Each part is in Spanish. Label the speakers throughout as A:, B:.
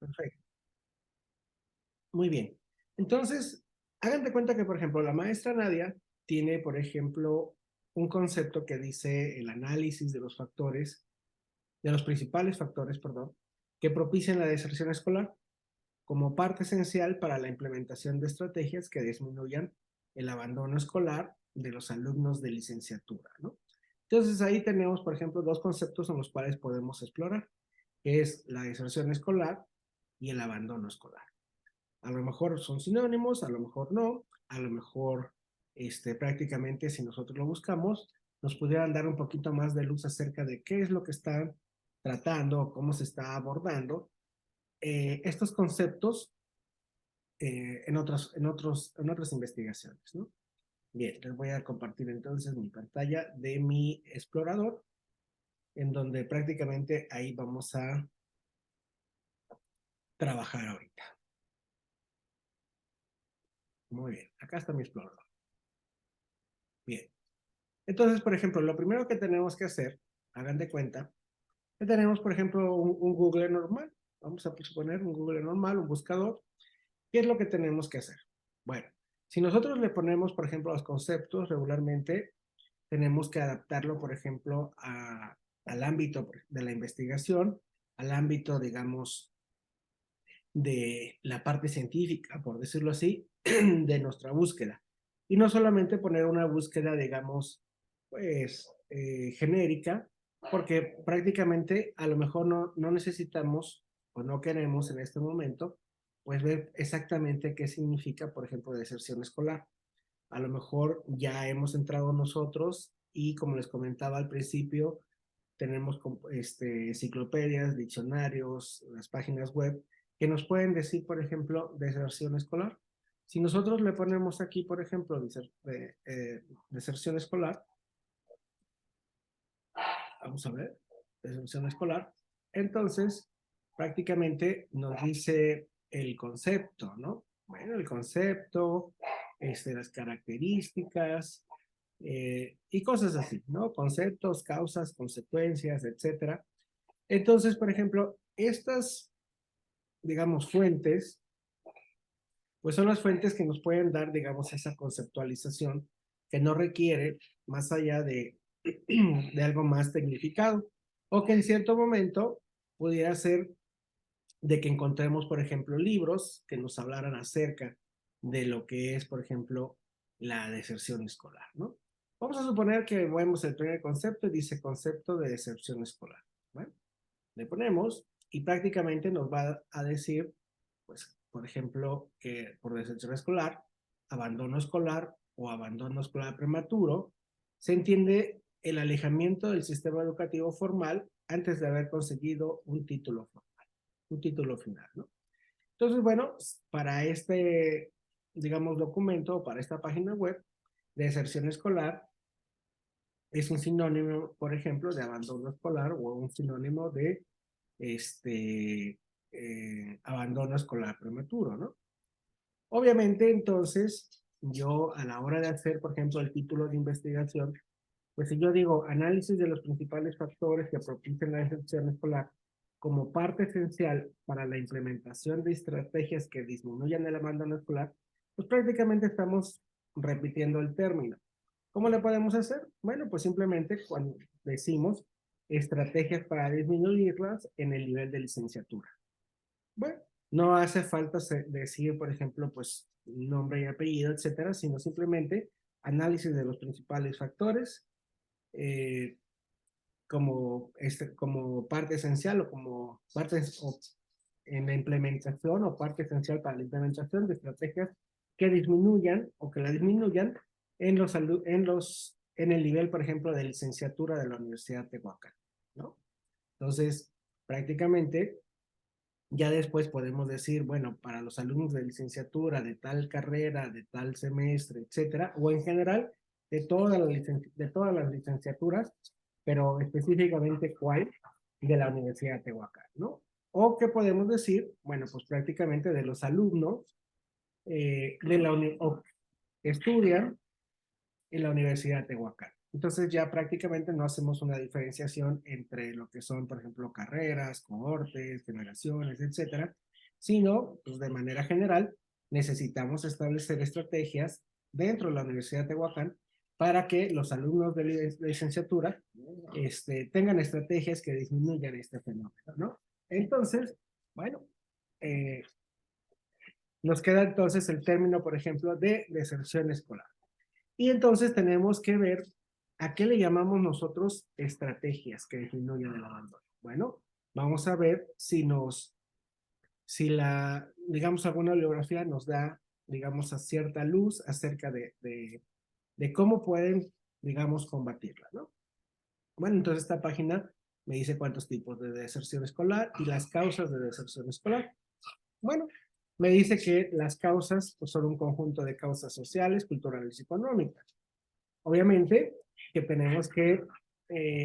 A: Perfecto. Muy bien. Entonces, hagan de cuenta que, por ejemplo, la maestra Nadia tiene, por ejemplo, un concepto que dice el análisis de los factores, de los principales factores, perdón, que propician la deserción escolar como parte esencial para la implementación de estrategias que disminuyan el abandono escolar de los alumnos de licenciatura, ¿no? Entonces ahí tenemos, por ejemplo, dos conceptos en los cuales podemos explorar, que es la deserción escolar y el abandono escolar. A lo mejor son sinónimos, a lo mejor no, a lo mejor prácticamente si nosotros lo buscamos, nos pudieran dar un poquito más de luz acerca de qué es lo que están tratando, cómo se está abordando estos conceptos en otras investigaciones, ¿no? Bien, les voy a compartir entonces mi pantalla de mi explorador, en donde prácticamente ahí vamos a trabajar ahorita. Muy bien, acá está mi explorador. Bien, entonces, por ejemplo, lo primero que tenemos que hacer, hagan de cuenta, que tenemos, por ejemplo, un Google normal. Vamos a suponer un Google normal, un buscador. ¿Qué es lo que tenemos que hacer? Bueno, si nosotros le ponemos, por ejemplo, los conceptos regularmente, tenemos que adaptarlo, por ejemplo, al ámbito de la investigación, al ámbito, digamos, de la parte científica, por decirlo así, de nuestra búsqueda. Y no solamente poner una búsqueda, digamos, pues, genérica, porque prácticamente a lo mejor no necesitamos o no queremos en este momento, pues ver exactamente qué significa, por ejemplo, deserción escolar. A lo mejor ya hemos entrado nosotros y como les comentaba al principio, tenemos enciclopedias, diccionarios, las páginas web que nos pueden decir, por ejemplo, deserción escolar. Si nosotros le ponemos aquí, por ejemplo, deserción escolar, vamos a ver, deserción escolar, entonces prácticamente nos dice el concepto, ¿no? Bueno, el concepto, las características, y cosas así, ¿no? Conceptos, causas, consecuencias, etcétera. Entonces, por ejemplo, estas, digamos, fuentes, pues son las fuentes que nos pueden dar, digamos, esa conceptualización que no requiere más allá de algo más tecnificado, o que en cierto momento pudiera ser de que encontremos, por ejemplo, libros que nos hablaran acerca de lo que es, por ejemplo, la deserción escolar, ¿no? Vamos a suponer que vemos el primer concepto y dice concepto de deserción escolar. Bueno, le ponemos y prácticamente nos va a decir, pues, por ejemplo, que por deserción escolar, abandono escolar o abandono escolar prematuro, se entiende el alejamiento del sistema educativo formal antes de haber conseguido un título formal, un título final, ¿no? Entonces, bueno, para digamos, documento, para esta página web de deserción escolar, es un sinónimo, por ejemplo, de abandono escolar o un sinónimo de abandono escolar prematuro, ¿no? Obviamente, entonces, yo a la hora de hacer, por ejemplo, el título de investigación, pues si yo digo análisis de los principales factores que propician la deserción escolar como parte esencial para la implementación de estrategias que disminuyan el abandono escolar, pues prácticamente estamos repitiendo el término. ¿Cómo le podemos hacer? Bueno, pues simplemente cuando decimos estrategias para disminuirlas en el nivel de licenciatura. Bueno, no hace falta decir, por ejemplo, pues nombre y apellido, etcétera, sino simplemente análisis de los principales factores eh, como parte esencial o como parte en la implementación o parte esencial para la implementación de estrategias que disminuyan o que la disminuyan en el nivel, por ejemplo, de licenciatura de la Universidad de Tehuacán, ¿no? Entonces, prácticamente, ya después podemos decir, bueno, para los alumnos de licenciatura, de tal carrera, de tal semestre, etcétera, o en general, de todas las licenciaturas, pero específicamente cuál de la Universidad de Tehuacán, ¿no? O qué podemos decir, bueno, pues prácticamente de los alumnos que estudian en la Universidad de Tehuacán. Entonces ya prácticamente no hacemos una diferenciación entre lo que son, por ejemplo, carreras, cohortes, generaciones, etcétera, sino, pues de manera general, necesitamos establecer estrategias dentro de la Universidad de Tehuacán para que los alumnos de la licenciatura tengan estrategias que disminuyan este fenómeno, ¿no? Entonces, bueno, nos queda entonces el término, por ejemplo, de deserción escolar. Y entonces tenemos que ver a qué le llamamos nosotros estrategias que disminuyan el abandono. Bueno, vamos a ver si la, digamos, alguna bibliografía nos da, digamos, a cierta luz acerca de cómo pueden, digamos, combatirla, ¿no? Bueno, entonces esta página me dice cuántos tipos de deserción escolar y las causas de deserción escolar. Bueno, me dice que las causas pues, son un conjunto de causas sociales, culturales y económicas. Obviamente que tenemos que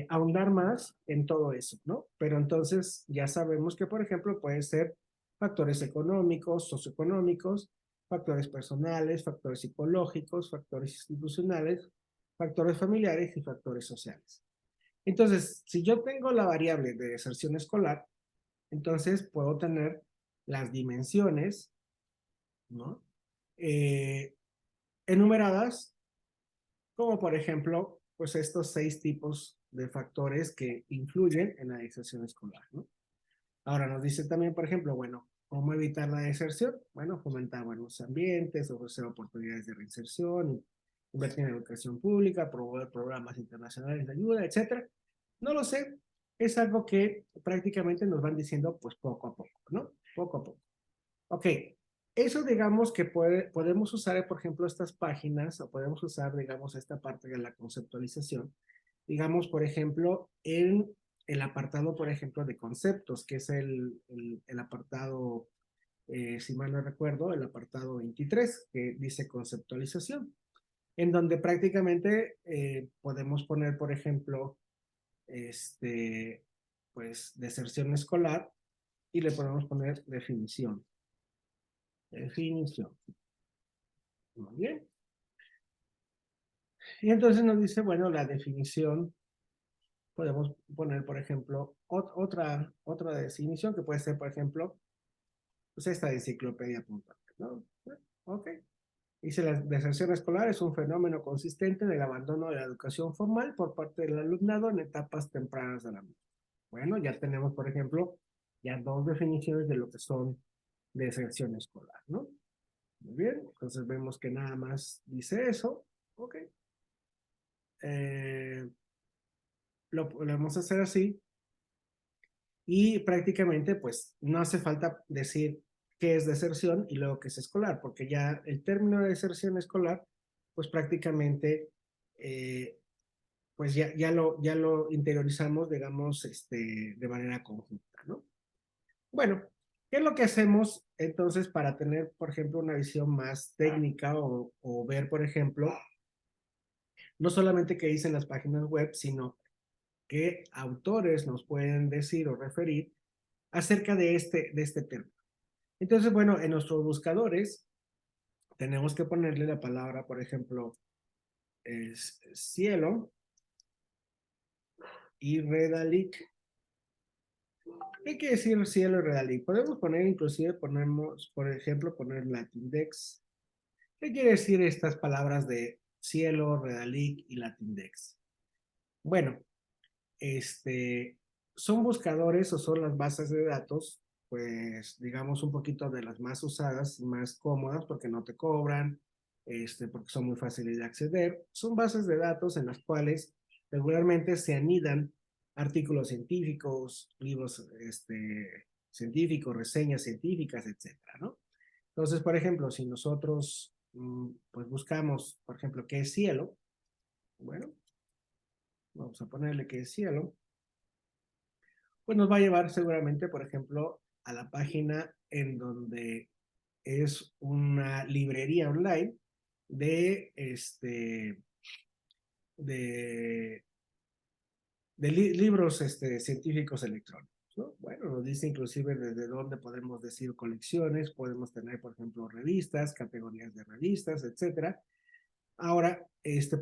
A: ahondar más en todo eso, ¿no? Pero entonces ya sabemos que, por ejemplo, pueden ser factores económicos, socioeconómicos, factores personales, factores psicológicos, factores institucionales, factores familiares y factores sociales. Entonces, si yo tengo la variable de deserción escolar, entonces puedo tener las dimensiones, ¿no? Eh, enumeradas, como por ejemplo, pues estos 6 tipos de factores que influyen en la deserción escolar, ¿no? Ahora nos dice también, por ejemplo, bueno, ¿cómo evitar la deserción? Bueno, fomentar buenos ambientes, ofrecer oportunidades de reinserción, invertir en educación pública, promover programas internacionales de ayuda, etcétera. No lo sé, es algo que prácticamente nos van diciendo pues poco a poco, ¿no? Poco a poco. Ok, eso digamos que podemos usar, por ejemplo, estas páginas o podemos usar, digamos, esta parte de la conceptualización, digamos, por ejemplo, en el apartado, por ejemplo, de conceptos, que es el apartado, si mal no recuerdo, el apartado 23, que dice conceptualización, en donde prácticamente podemos poner, por ejemplo, pues, deserción escolar y le podemos poner definición. Definición. Muy bien. Y entonces nos dice, bueno, la definición, podemos poner, por ejemplo, otra definición que puede ser, por ejemplo, pues esta de enciclopedia.net, ¿no? Ok. Dice, la deserción escolar es un fenómeno consistente del abandono de la educación formal por parte del alumnado en etapas tempranas de la vida. Bueno, ya tenemos, por ejemplo, ya 2 definiciones de lo que son deserción escolar, ¿no? Muy bien, entonces vemos que nada más dice eso. Ok. Eh, lo podemos hacer así y prácticamente pues no hace falta decir qué es deserción y luego qué es escolar, porque ya el término de deserción escolar pues prácticamente pues ya lo interiorizamos, digamos, de manera conjunta, ¿no? Bueno, ¿qué es lo que hacemos entonces para tener, por ejemplo, una visión más técnica o ver, por ejemplo, no solamente qué dicen las páginas web, sino qué autores nos pueden decir o referir acerca de este tema? Entonces, bueno, en nuestros buscadores tenemos que ponerle la palabra, por ejemplo, es cielo y Redalic. ¿Qué quiere decir cielo y Redalic? Podemos poner, inclusive, ponemos, por ejemplo, poner Latindex. ¿Qué quiere decir estas palabras de cielo, Redalic y Latindex? Bueno, son buscadores o son las bases de datos, pues digamos un poquito de las más usadas, más cómodas porque no te cobran, porque son muy fáciles de acceder. Son bases de datos en las cuales regularmente se anidan artículos científicos, libros científicos, reseñas científicas, etcétera, ¿no? Entonces, por ejemplo, si nosotros pues buscamos, por ejemplo, qué es cielo, bueno, vamos a ponerle qué es cielo, pues nos va a llevar seguramente, por ejemplo, a la página en donde es una librería online de, de, libros científicos electrónicos, ¿no? Bueno, nos dice inclusive desde dónde podemos decir colecciones, podemos tener, por ejemplo, revistas, categorías de revistas, etcétera. Ahora,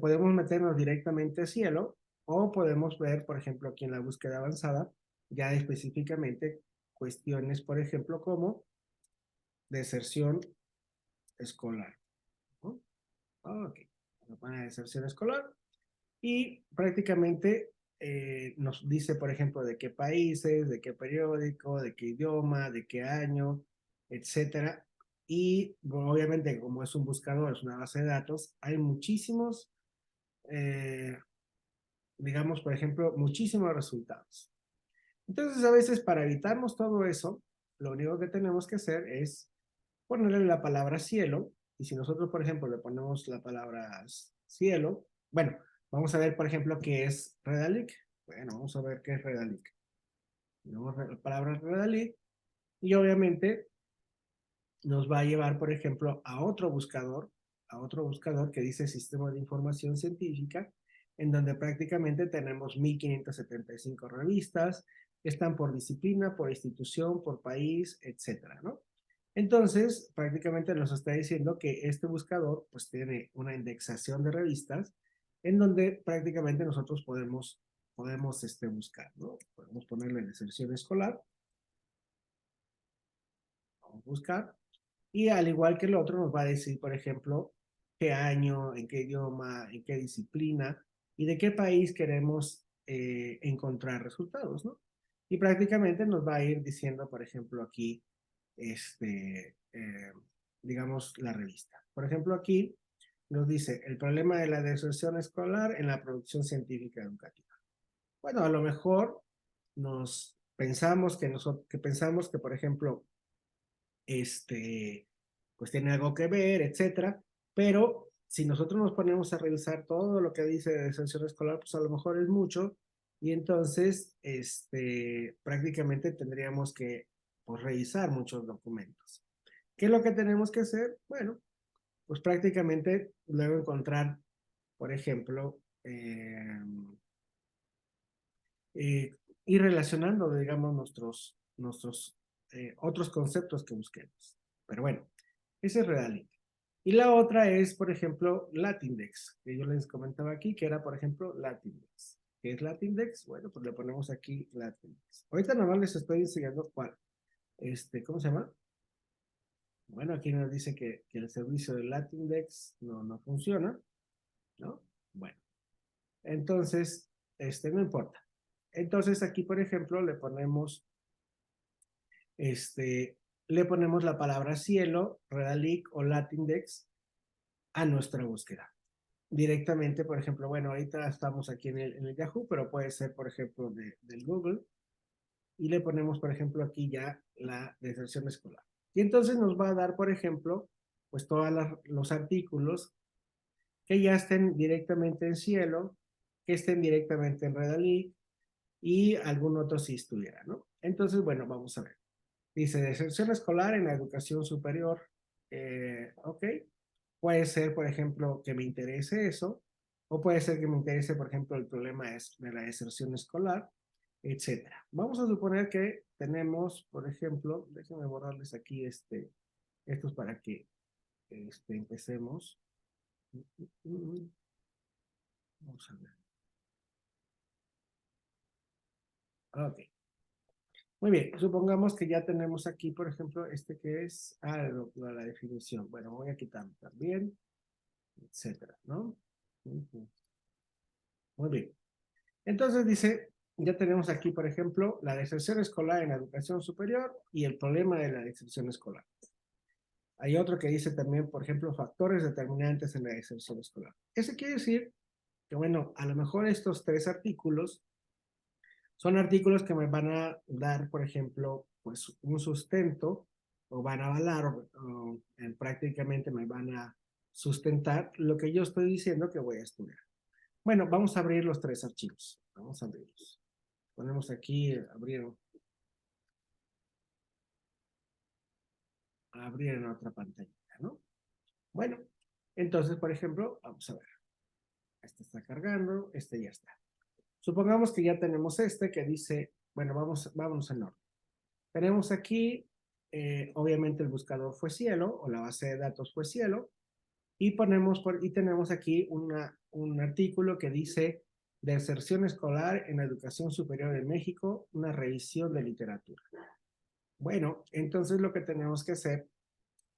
A: podemos meternos directamente a Cielo o podemos ver, por ejemplo, aquí en la búsqueda avanzada, ya específicamente cuestiones, por ejemplo, como deserción escolar, ¿no? Ok, campaña de deserción escolar. Y prácticamente nos dice, por ejemplo, de qué países, de qué periódico, de qué idioma, de qué año, etcétera. Y bueno, obviamente, como es un buscador, es una base de datos, hay muchísimos, eh, digamos, por ejemplo, muchísimos resultados. Entonces, a veces para evitarnos todo eso, lo único que tenemos que hacer es ponerle la palabra cielo. Y si nosotros, por ejemplo, le ponemos la palabra cielo, bueno, vamos a ver, por ejemplo, qué es Redalic. Bueno, vamos a ver qué es Redalic. Tenemos la palabra Redalic y obviamente nos va a llevar, por ejemplo, a otro buscador que dice Sistema de Información Científica, en donde prácticamente tenemos 1575 revistas, que están por disciplina, por institución, por país, etcétera, ¿no? Entonces, prácticamente nos está diciendo que este buscador pues tiene una indexación de revistas en donde prácticamente nosotros podemos buscar, ¿no? Podemos ponerle en inserción escolar, vamos a buscar, y al igual que el otro nos va a decir, por ejemplo, qué año, en qué idioma, en qué disciplina y de qué país queremos encontrar resultados, ¿no? Y prácticamente nos va a ir diciendo, por ejemplo, aquí, digamos, la revista. Por ejemplo, aquí nos dice el problema de la deserción escolar en la producción científica educativa. Bueno, a lo mejor pensamos que, por ejemplo, pues tiene algo que ver, etcétera, pero si nosotros nos ponemos a revisar todo lo que dice de deserción escolar, pues a lo mejor es mucho, y entonces, prácticamente tendríamos que, pues, revisar muchos documentos. ¿Qué es lo que tenemos que hacer? Bueno, pues prácticamente luego encontrar, por ejemplo, ir relacionando, digamos, nuestros otros conceptos que busquemos. Pero bueno, ese es Reality. Y la otra es, por ejemplo, Latindex, que yo les comentaba aquí, que era, por ejemplo, Latindex. ¿Qué es Latindex? Bueno, pues le ponemos aquí Latindex. Ahorita nada más les estoy enseñando cuál. ¿Cómo se llama? Bueno, aquí nos dice que el servicio de Latindex no funciona, ¿no? Bueno, entonces, no importa. Entonces aquí, por ejemplo, le ponemos la palabra cielo, Redalic o Latindex a nuestra búsqueda. Directamente, por ejemplo, bueno, ahorita estamos aquí en el Yahoo, pero puede ser, por ejemplo, del Google. Y le ponemos, por ejemplo, aquí ya la deserción escolar. Y entonces nos va a dar, por ejemplo, pues todos los artículos que ya estén directamente en cielo, que estén directamente en Redalic y algún otro si estuviera, ¿no? Entonces, bueno, vamos a ver. Dice, deserción escolar en la educación superior. Ok. Puede ser, por ejemplo, que me interese eso, o puede ser que me interese, por ejemplo, el problema de la deserción escolar, etcétera. Vamos a suponer que tenemos, por ejemplo, déjenme borrarles aquí estos para que empecemos. Vamos a ver. Ok. Muy bien, supongamos que ya tenemos aquí, por ejemplo, que es la definición. Bueno, voy a quitarlo también, etcétera, ¿no? Muy bien. Entonces dice, ya tenemos aquí, por ejemplo, la deserción escolar en la educación superior y el problema de la deserción escolar. Hay otro que dice también, por ejemplo, factores determinantes en la deserción escolar. Eso quiere decir que, bueno, a lo mejor estos tres artículos son artículos que me van a dar, por ejemplo, pues un sustento o van a avalar o prácticamente me van a sustentar lo que yo estoy diciendo que voy a estudiar. Bueno, vamos a abrir los tres archivos. Vamos a abrirlos. Ponemos aquí, abrir en otra pantallita, ¿no? Bueno, entonces, por ejemplo, vamos a ver. Este está cargando, este ya está. Supongamos que ya tenemos que dice, bueno, vamos en orden. Tenemos aquí, obviamente el buscador fue cielo, o la base de datos fue cielo, y tenemos aquí un artículo que dice deserción escolar en la educación superior en México, una revisión de literatura. Bueno, entonces lo que tenemos que hacer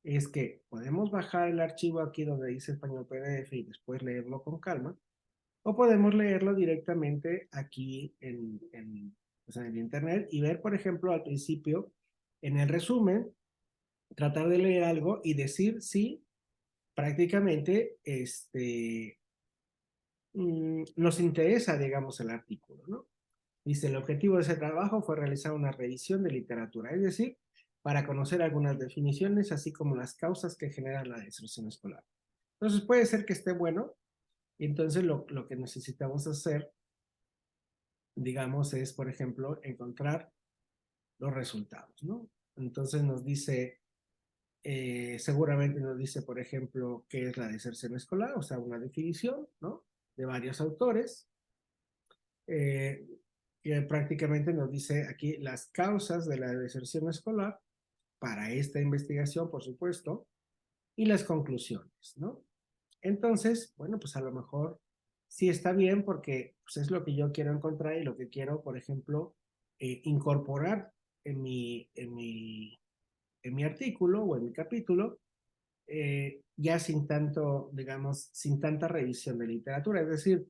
A: es que podemos bajar el archivo aquí donde dice español PDF y después leerlo con calma, o podemos leerlo directamente aquí o sea, en internet y ver, por ejemplo, al principio, en el resumen, tratar de leer algo y decir si prácticamente nos interesa, digamos, el artículo, ¿no? Dice, el objetivo de ese trabajo fue realizar una revisión de literatura, es decir, para conocer algunas definiciones, así como las causas que generan la deserción escolar. Entonces puede ser que esté bueno, y entonces lo que necesitamos hacer, digamos, es, por ejemplo, encontrar los resultados, ¿no? Entonces nos dice, seguramente nos dice, por ejemplo, qué es la deserción escolar, o sea, una definición, ¿no? De varios autores, eh, que prácticamente nos dice aquí las causas de la deserción escolar para esta investigación, por supuesto, y las conclusiones, ¿no? Entonces, bueno, pues a lo mejor sí está bien porque pues, es lo que yo quiero encontrar y lo que quiero, por ejemplo, incorporar en mi artículo o en mi capítulo, ya sin tanto, digamos, sin tanta revisión de literatura. Es decir,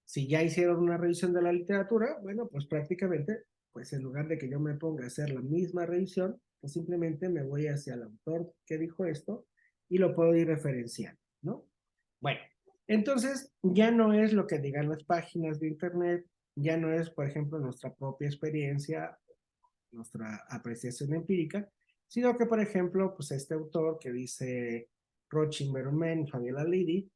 A: si ya hicieron una revisión de la literatura, bueno, pues prácticamente, pues en lugar de que yo me ponga a hacer la misma revisión, pues simplemente me voy hacia el autor que dijo esto y lo puedo ir referenciando, ¿no? Bueno, entonces ya no es lo que digan las páginas de internet, ya no es, por ejemplo, nuestra propia experiencia, nuestra apreciación empírica, sino que, por ejemplo, pues este autor que dice Rochin Berumen, Fabiola Lidi,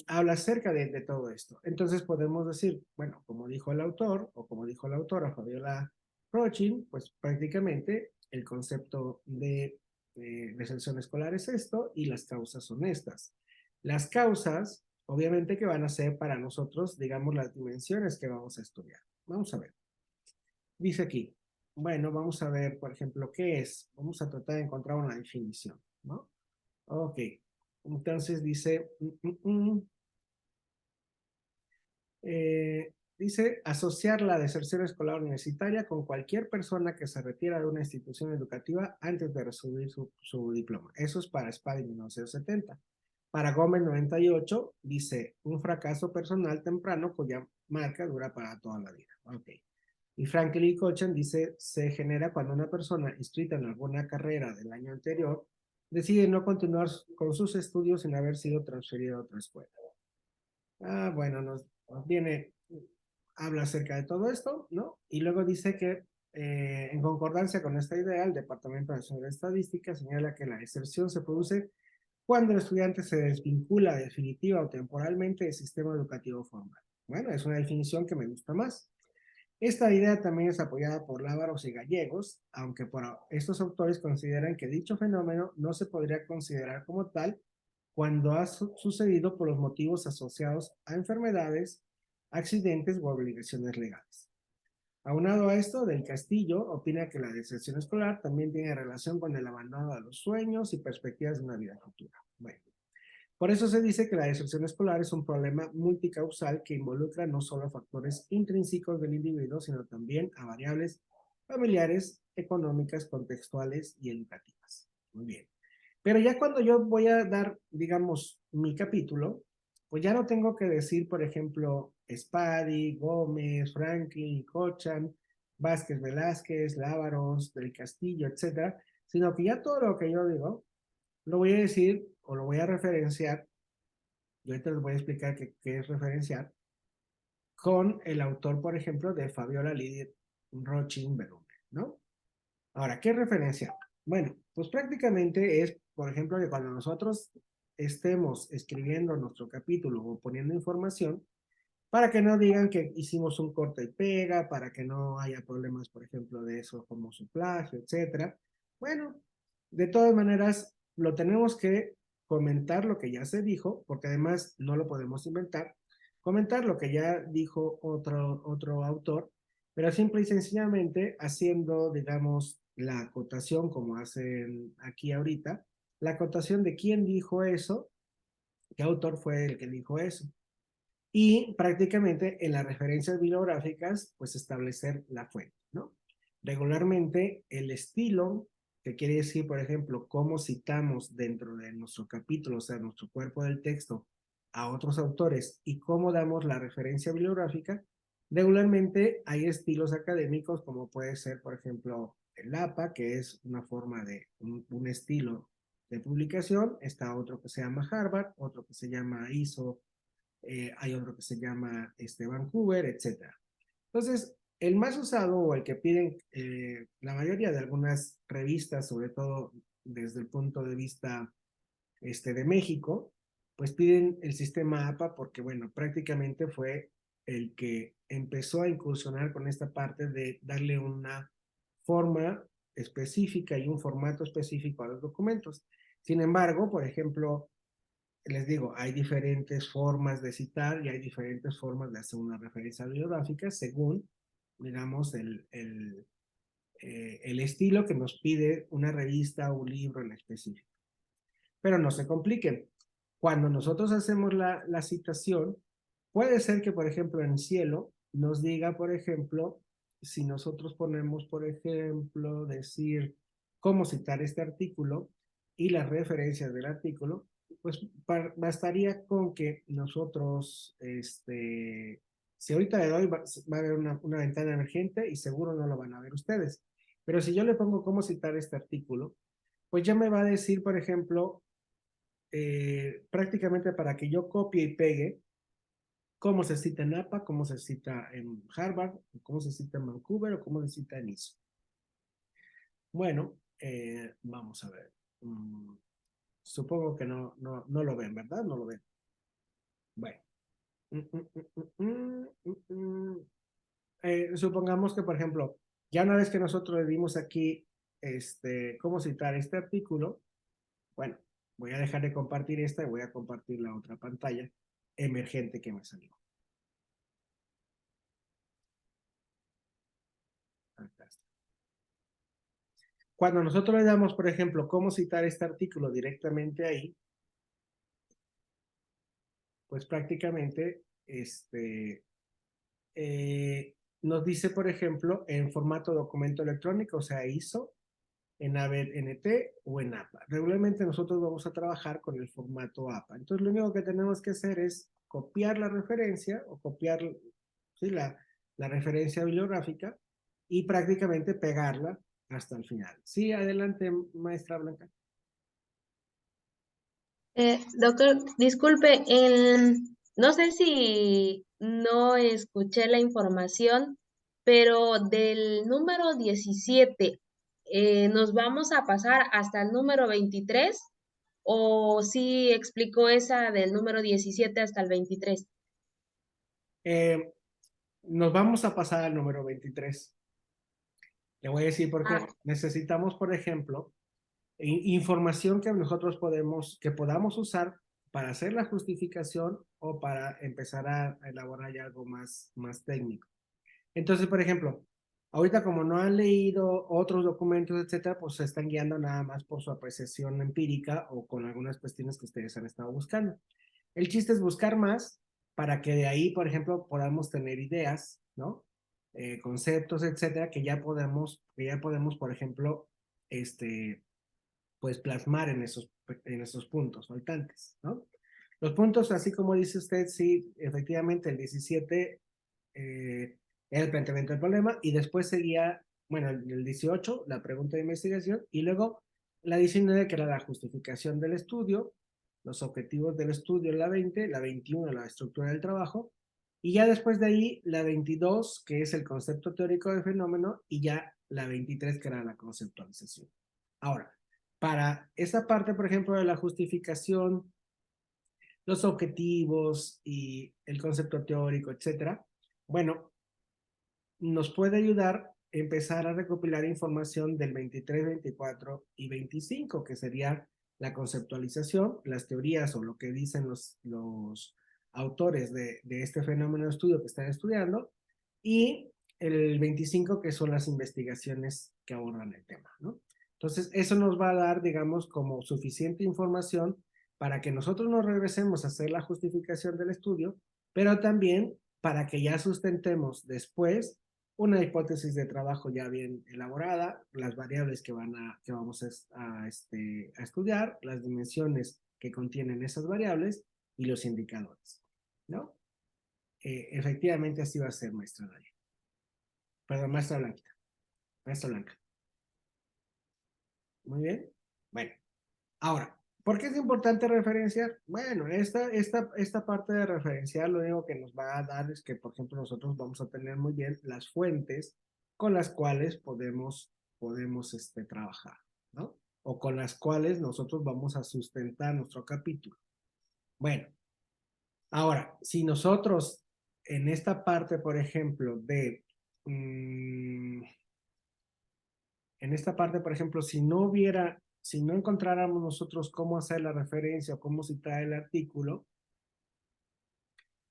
A: habla acerca de todo esto. Entonces podemos decir, bueno, como dijo el autor o como dijo la autora Fabiola Rochin, pues prácticamente el concepto de deserción escolar es esto y las causas son estas. Las causas, obviamente que van a ser para nosotros, digamos, las dimensiones que vamos a estudiar. Vamos a ver. Dice aquí, bueno, vamos a ver, por ejemplo, ¿qué es? Vamos a tratar de encontrar una definición, ¿no? Ok, entonces dice, dice asociar la deserción escolar universitaria con cualquier persona que se retira de una institución educativa antes de recibir su diploma. Eso es para Spade en 1970. Para Gómez 98 dice un fracaso personal temprano cuya marca dura para toda la vida. Ok. Y Franklin Cochrane dice se genera cuando una persona inscrita en alguna carrera del año anterior decide no continuar con sus estudios sin haber sido transferido a otra escuela. Bueno, nos viene, habla acerca de todo esto, ¿no? Y luego dice que en concordancia con esta idea, el Departamento Nacional de Estadística señala que la deserción se produce cuando el estudiante se desvincula definitiva o temporalmente del sistema educativo formal. Bueno, es una definición que me gusta más. Esta idea también es apoyada por Lávaros y Gallegos, aunque por estos autores consideran que dicho fenómeno no se podría considerar como tal cuando ha sucedido por los motivos asociados a enfermedades, accidentes u obligaciones legales. Aunado a esto, Del Castillo opina que la deserción escolar también tiene relación con el abandono de los sueños y perspectivas de una vida futura. Bueno, por eso se dice que la deserción escolar es un problema multicausal que involucra no solo factores intrínsecos del individuo, sino también a variables familiares, económicas, contextuales y educativas. Muy bien. Pero ya cuando yo voy a dar, digamos, mi capítulo, pues ya no tengo que decir, por ejemplo, Spadi, Gómez, Franklin, Cochan, Vázquez Velázquez, Lávaros, Del Castillo, etcétera, sino que ya todo lo que yo digo lo voy a decir o lo voy a referenciar, yo ahorita les voy a explicar qué es referenciar, con el autor, por ejemplo, de Fabiola Lidia Rochin Berumen, ¿no? Ahora, ¿qué es referenciar? Bueno, pues prácticamente es, por ejemplo, que cuando nosotros estemos escribiendo nuestro capítulo o poniendo información, para que no digan que hicimos un corte y pega, para que no haya problemas, por ejemplo, de eso como su plagio, etcétera. Bueno, de todas maneras, lo tenemos que comentar lo que ya se dijo, porque además no lo podemos inventar, comentar lo que ya dijo otro autor, pero simple y sencillamente haciendo, digamos, la acotación como hacen aquí ahorita, la acotación de quién dijo eso, qué autor fue el que dijo eso. Y prácticamente en las referencias bibliográficas, pues establecer la fuente, ¿no? Regularmente el estilo que quiere decir, por ejemplo, cómo citamos dentro de nuestro capítulo, o sea, nuestro cuerpo del texto, a otros autores y cómo damos la referencia bibliográfica, regularmente hay estilos académicos como puede ser, por ejemplo, el APA, que es una forma de un estilo de publicación, está otro que se llama Harvard, otro que se llama ISO, hay otro que se llama Vancouver, etc. Entonces, el más usado o el que piden la mayoría de algunas revistas, sobre todo desde el punto de vista de México, pues piden el sistema APA porque, bueno, prácticamente fue el que empezó a incursionar con esta parte de darle una forma específica y un formato específico a los documentos. Sin embargo, por ejemplo, les digo, hay diferentes formas de citar y hay diferentes formas de hacer una referencia bibliográfica según, digamos, el estilo que nos pide una revista o un libro en específico. Pero no se compliquen. Cuando nosotros hacemos la citación, puede ser que, por ejemplo, en Cielo nos diga, por ejemplo, si nosotros ponemos, por ejemplo, decir cómo citar este artículo y las referencias del artículo, pues bastaría con que nosotros, si ahorita le doy, va a haber una ventana emergente y seguro no lo van a ver ustedes. Pero si yo le pongo cómo citar este artículo, pues ya me va a decir, por ejemplo, prácticamente para que yo copie y pegue cómo se cita en APA, cómo se cita en Harvard, cómo se cita en Vancouver o cómo se cita en ISO. Bueno, vamos a ver. Supongo que no lo ven, ¿verdad? No lo ven. Bueno. Supongamos que, por ejemplo, ya una vez que nosotros le dimos aquí cómo citar este artículo, bueno, voy a dejar de compartir esta y voy a compartir la otra pantalla emergente que me salió. Acá está. Cuando nosotros le damos, por ejemplo, cómo citar este artículo directamente ahí, pues prácticamente nos dice, por ejemplo, en formato documento electrónico, o sea, ISO, en AVNT o en APA. Regularmente nosotros vamos a trabajar con el formato APA. Entonces, lo único que tenemos que hacer es copiar la referencia o copiar, ¿sí?, la referencia bibliográfica y prácticamente pegarla hasta el final. Sí, adelante, maestra Blanca.
B: Doctor, disculpe, no sé si no escuché la información, pero del número 17, ¿nos vamos a pasar hasta el número 23? ¿O sí explicó esa del número 17 hasta el 23?
A: Nos vamos a pasar al número 23. Le voy a decir por qué.
B: Ah,
A: Necesitamos, por ejemplo, información que nosotros podamos usar para hacer la justificación o para empezar a elaborar ya algo más técnico. Entonces, por ejemplo, ahorita como no han leído otros documentos, etcétera, pues se están guiando nada más por su apreciación empírica o con algunas cuestiones que ustedes han estado buscando. El chiste es buscar más para que de ahí, por ejemplo, podamos tener ideas, ¿no? Conceptos, etcétera, que ya podemos, por ejemplo, pues plasmar en esos puntos faltantes, ¿no? Los puntos, así como dice usted, sí, efectivamente, el 17 era el planteamiento del problema y después seguía, bueno, el 18, la pregunta de investigación y luego la 19, que era la justificación del estudio, los objetivos del estudio, la 20, la 21, la estructura del trabajo, y ya después de ahí la 22, que es el concepto teórico del fenómeno, y ya la 23, que era la conceptualización. Ahora, para esa parte, por ejemplo, de la justificación, los objetivos y el concepto teórico, etcétera, bueno, nos puede ayudar a empezar a recopilar información del 23, 24 y 25, que sería la conceptualización, las teorías o lo que dicen los autores de este fenómeno de estudio que están estudiando, y el 25, que son las investigaciones que abordan el tema, ¿no? Entonces, eso nos va a dar, digamos, como suficiente información para que nosotros nos regresemos a hacer la justificación del estudio, pero también para que ya sustentemos después una hipótesis de trabajo ya bien elaborada, las variables que vamos ya bien elaborada, las variables que vamos a estudiar, las dimensiones que contienen esas variables y los indicadores, ¿no? Efectivamente así va a ser, maestra Dalia. Perdón, maestra Blanquita. Maestra Blanca. Muy bien. Bueno, ahora, ¿por qué es importante referenciar? Bueno, esta parte de referenciar lo único que nos va a dar es que, por ejemplo, nosotros vamos a tener muy bien las fuentes con las cuales podemos trabajar, ¿no? O con las cuales nosotros vamos a sustentar nuestro capítulo. Bueno, ahora, si nosotros en esta parte, por ejemplo, en esta parte, por ejemplo, si no encontráramos nosotros cómo hacer la referencia o cómo citar el artículo,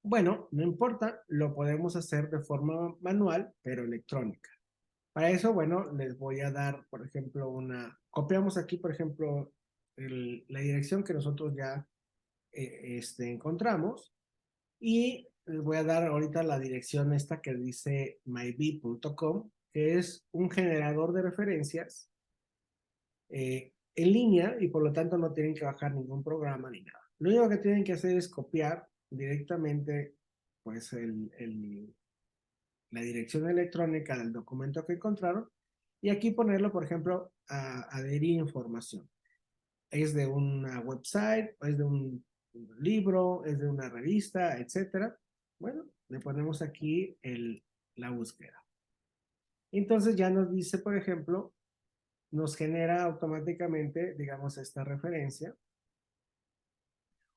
A: bueno, no importa, lo podemos hacer de forma manual, pero electrónica. Para eso, bueno, les voy a dar, por ejemplo, copiamos aquí, por ejemplo, la dirección que nosotros ya encontramos y les voy a dar ahorita la dirección esta que dice myb.com, que es un generador de referencias en línea y por lo tanto no tienen que bajar ningún programa ni nada. Lo único que tienen que hacer es copiar directamente pues la dirección electrónica del documento que encontraron y aquí ponerlo, por ejemplo, a adherir información. Es de una website, es de un libro, es de una revista, etcétera. Bueno, le ponemos aquí la búsqueda. Entonces ya nos dice, por ejemplo, nos genera automáticamente, digamos, esta referencia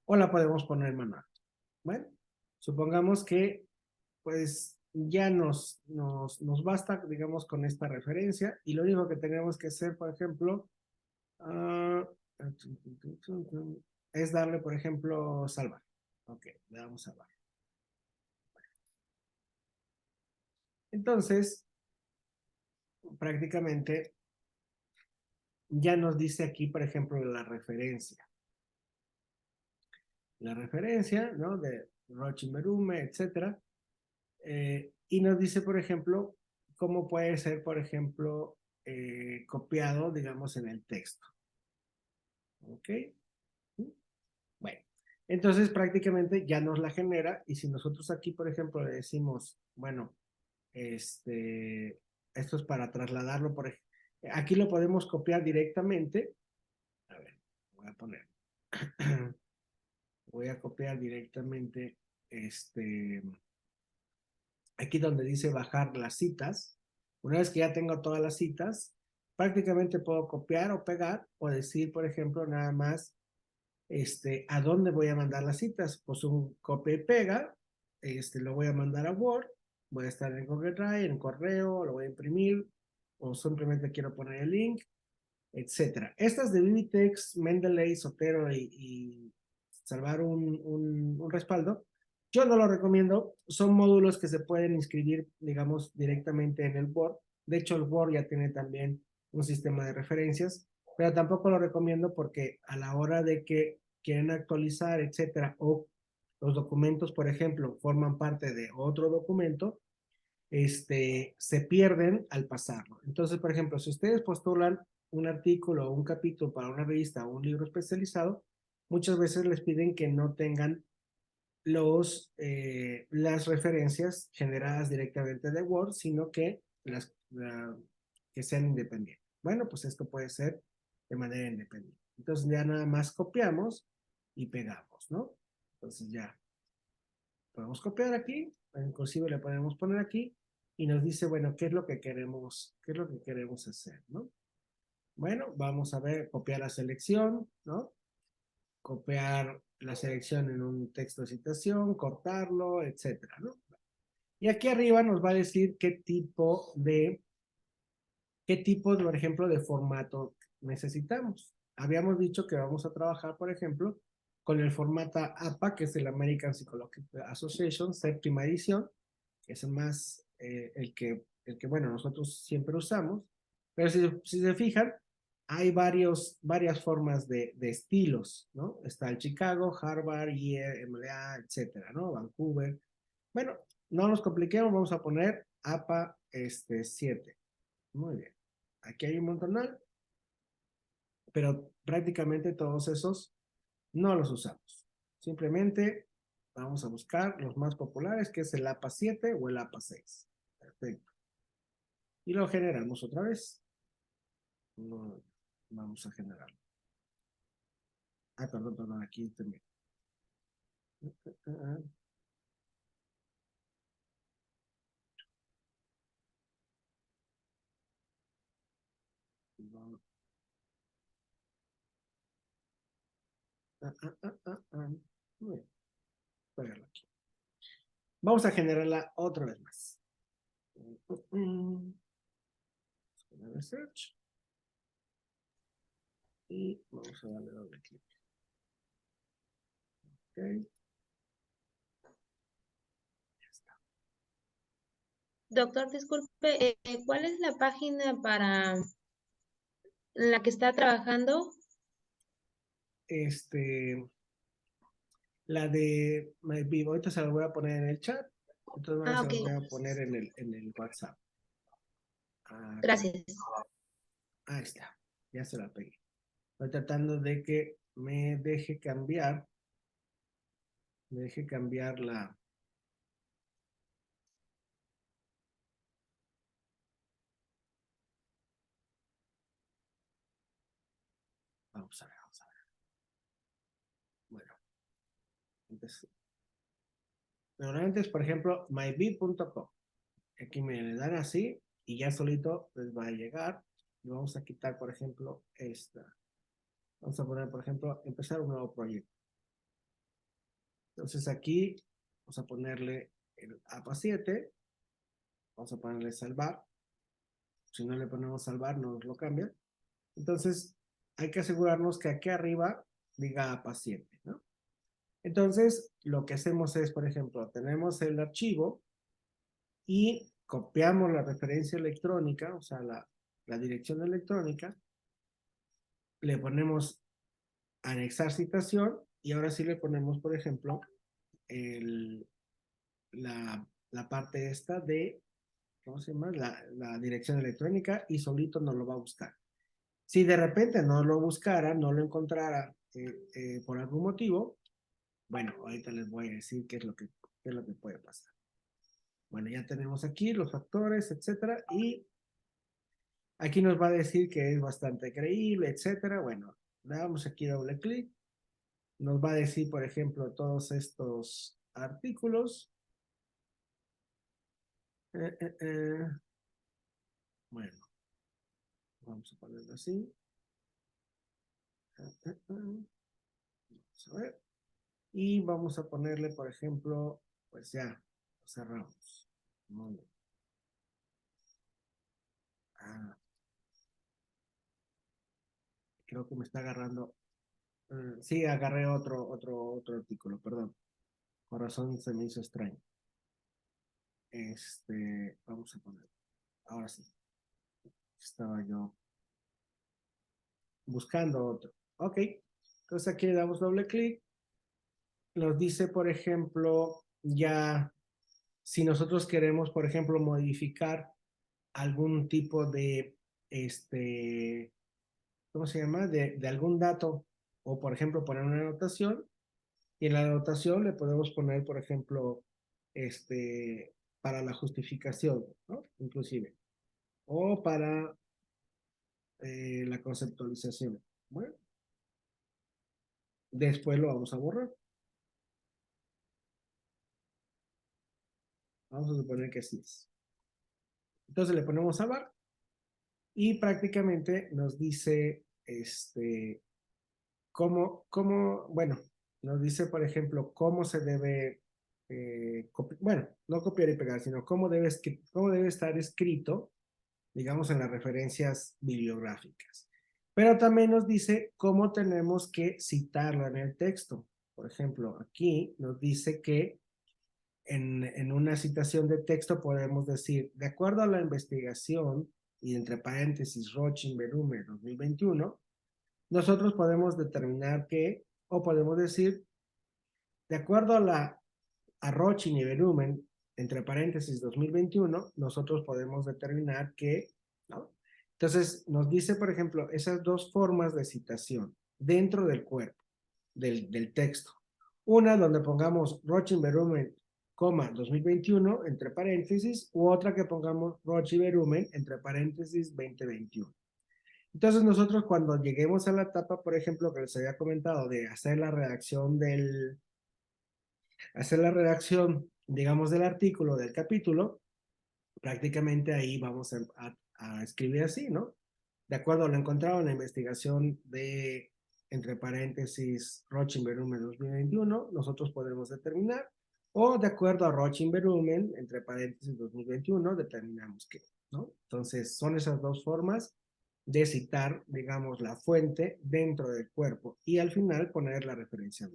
A: o la podemos poner manual. Bueno, supongamos que pues ya nos basta, digamos, con esta referencia y lo único que tenemos que hacer, por ejemplo, es darle, por ejemplo, salvar. Ok, le damos salvar. Entonces, prácticamente ya nos dice aquí, por ejemplo, la referencia. La referencia, ¿no? De Rochi Merume, etcétera. Y nos dice, por ejemplo, cómo puede ser, por ejemplo, copiado, digamos, en el texto. ¿Ok? Bueno, entonces prácticamente ya nos la genera y si nosotros aquí, por ejemplo, le decimos, bueno, esto es para trasladarlo, por ejemplo, aquí lo podemos copiar directamente. A ver, voy a poner. Voy a copiar directamente aquí donde dice bajar las citas. Una vez que ya tengo todas las citas, prácticamente puedo copiar o pegar o decir, por ejemplo, nada más a dónde voy a mandar las citas. Pues un copia y pega, lo voy a mandar a Word, voy a estar en Google Drive, en correo, lo voy a imprimir o simplemente quiero poner el link, etcétera. Estas de Vivitex, Mendeley, Sotero y salvar un respaldo, yo no lo recomiendo. Son módulos que se pueden inscribir, digamos, directamente en el Word. De hecho, el Word ya tiene también un sistema de referencias, pero tampoco lo recomiendo porque a la hora de que quieren actualizar, etcétera, o los documentos, por ejemplo, forman parte de otro documento, se pierden al pasarlo. Entonces, por ejemplo, si ustedes postulan un artículo o un capítulo para una revista o un libro especializado, muchas veces les piden que no tengan las referencias generadas directamente de Word, sino que que sean independientes. Bueno, pues esto puede ser de manera independiente. Entonces ya nada más copiamos y pegamos, ¿no? Entonces ya podemos copiar aquí, inclusive le podemos poner aquí y nos dice, bueno, qué es lo que queremos hacer, ¿no? Bueno, vamos a ver, copiar la selección, ¿no? Copiar la selección en un texto de citación, cortarlo, etcétera, ¿no? Y aquí arriba nos va a decir por ejemplo, de formato necesitamos. Habíamos dicho que vamos a trabajar, por ejemplo, con el formato APA, que es el American Psychological Association, séptima edición, que es el que, bueno, nosotros siempre usamos. Pero si se fijan, hay varias formas de estilos, ¿no? Está el Chicago, Harvard, Yale, MLA, etcétera, ¿no? Vancouver. Bueno, no nos compliquemos, vamos a poner APA 7. Muy bien. Aquí hay un montonal, pero prácticamente todos esos no los usamos. Simplemente vamos a buscar los más populares, que es el APA 7 o el APA 6. Perfecto. Y lo generamos otra vez. Vamos a generarlo. Perdón, aquí también. Muy bien. Pegarlo aquí. Vamos a generarla otra vez más. Search. Y vamos a darle doble clic. Ok. Ya está.
B: Doctor, disculpe, ¿cuál es la página para la que está trabajando?
A: La de MyVivo, ahorita se la voy a poner en el chat. Entonces se
B: Ok,
A: la voy a poner en el WhatsApp. Aquí.
B: gracias.
A: Ahí está. Ya se la pegué. Estoy tratando de que me deje cambiar. Me deje cambiar la. Vamos a ver, vamos a ver. Bueno. Entonces, normalmente es, por ejemplo, mybeat.com. Aquí me le dan así y ya solito les va a llegar. Y vamos a quitar, por ejemplo, esta. Vamos a poner, por ejemplo, empezar un nuevo proyecto. Entonces aquí vamos a ponerle el APA 7. Vamos a ponerle salvar. Si no le ponemos salvar, no nos lo cambia. Entonces hay que asegurarnos que aquí arriba diga APA 7, ¿no? Entonces lo que hacemos es, por ejemplo, tenemos el archivo y copiamos la referencia electrónica, o sea, la dirección electrónica, le ponemos anexar citación y ahora sí le ponemos, por ejemplo, la parte esta de, ¿cómo se llama? La dirección electrónica y solito nos lo va a buscar. Si de repente no lo buscara, no lo encontrara por algún motivo, bueno, ahorita les voy a decir qué es lo que puede pasar. Bueno, ya tenemos aquí los factores, etcétera, y aquí nos va a decir que es bastante creíble, etcétera. Bueno, le damos aquí doble clic. Nos va a decir, por ejemplo, todos estos artículos. Bueno, vamos a ponerlo así. Vamos a ver. Y vamos a ponerle, por ejemplo, pues ya, cerramos. Muy bien. Creo que me está agarrando. Sí, agarré otro artículo, perdón. Por razón se me hizo extraño. Vamos a poner. Ahora sí. Estaba yo buscando otro. Ok. Entonces aquí le damos doble clic. Nos dice, por ejemplo, ya si nosotros queremos, por ejemplo, modificar algún tipo de, ¿cómo se llama? De algún dato, o por ejemplo, poner una anotación, y en la anotación le podemos poner, por ejemplo, para la justificación, ¿no? Inclusive, o para la conceptualización. Bueno, después lo vamos a borrar. Vamos a suponer que así es. Entonces le ponemos salvar y prácticamente nos dice, bueno, nos dice, por ejemplo, cómo se debe, bueno, no copiar y pegar, sino cómo debe estar escrito, digamos, en las referencias bibliográficas. Pero también nos dice cómo tenemos que citarlo en el texto. Por ejemplo, aquí nos dice que en una citación de texto podemos decir, de acuerdo a la investigación, y entre paréntesis, Rochin Berume 2021, nosotros podemos determinar que, o podemos decir, de acuerdo a Rochin y Berumen entre paréntesis 2021, nosotros podemos determinar que, ¿no? Entonces, nos dice, por ejemplo, esas dos formas de citación dentro del cuerpo, del texto. Una donde pongamos Roche Berumen, 2021, entre paréntesis, u otra que pongamos Roche Berumen, entre paréntesis 2021. Entonces nosotros cuando lleguemos a la etapa, por ejemplo, que les había comentado, de hacer la redacción digamos, del artículo, del capítulo, prácticamente ahí vamos a escribir así, ¿no? De acuerdo a lo encontrado en la investigación de, entre paréntesis, Rochin-Berumen 2021, nosotros podemos determinar, o de acuerdo a Rochin-Berumen, entre paréntesis 2021, determinamos que, ¿no? Entonces, son esas dos formas de citar, digamos, la fuente dentro del cuerpo y al final poner la referencia.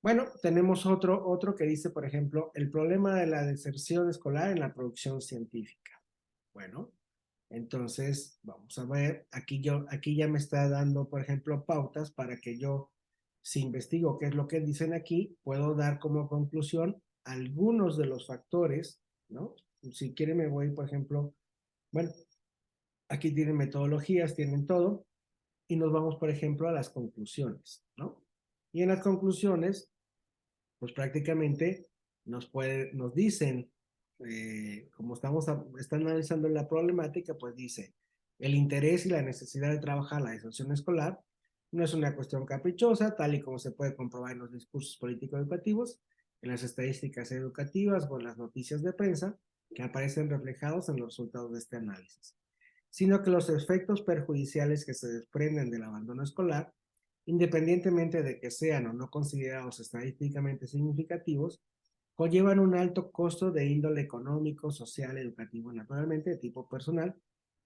A: Bueno, tenemos otro que dice, por ejemplo, el problema de la deserción escolar en la producción científica. Bueno, entonces vamos a ver, aquí ya me está dando, por ejemplo, pautas para que yo, si investigo qué es lo que dicen aquí, puedo dar como conclusión algunos de los factores, ¿no? Si quieren me voy, por ejemplo, bueno, aquí tienen metodologías, tienen todo, y nos vamos, por ejemplo, a las conclusiones, ¿no? Y en las conclusiones, pues prácticamente nos dicen, como están analizando la problemática, pues dice, el interés y la necesidad de trabajar la deserción escolar no es una cuestión caprichosa, tal y como se puede comprobar en los discursos político-educativos, en las estadísticas educativas o en las noticias de prensa que aparecen reflejados en los resultados de este análisis, sino que los efectos perjudiciales que se desprenden del abandono escolar, independientemente de que sean o no considerados estadísticamente significativos, conllevan un alto costo de índole económico, social, educativo, naturalmente de tipo personal,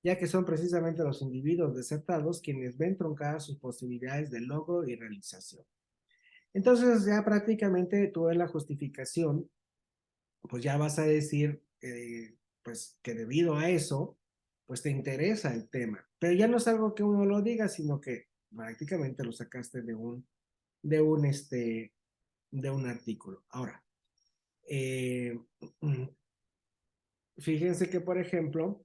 A: ya que son precisamente los individuos desertados quienes ven truncadas sus posibilidades de logro y realización. Entonces ya prácticamente tú en la justificación, pues ya vas a decir, pues que debido a eso, pues te interesa el tema. Pero ya no es algo que uno lo diga, sino que prácticamente lo sacaste de un, este, de un artículo. Ahora, eh, fíjense que, por ejemplo,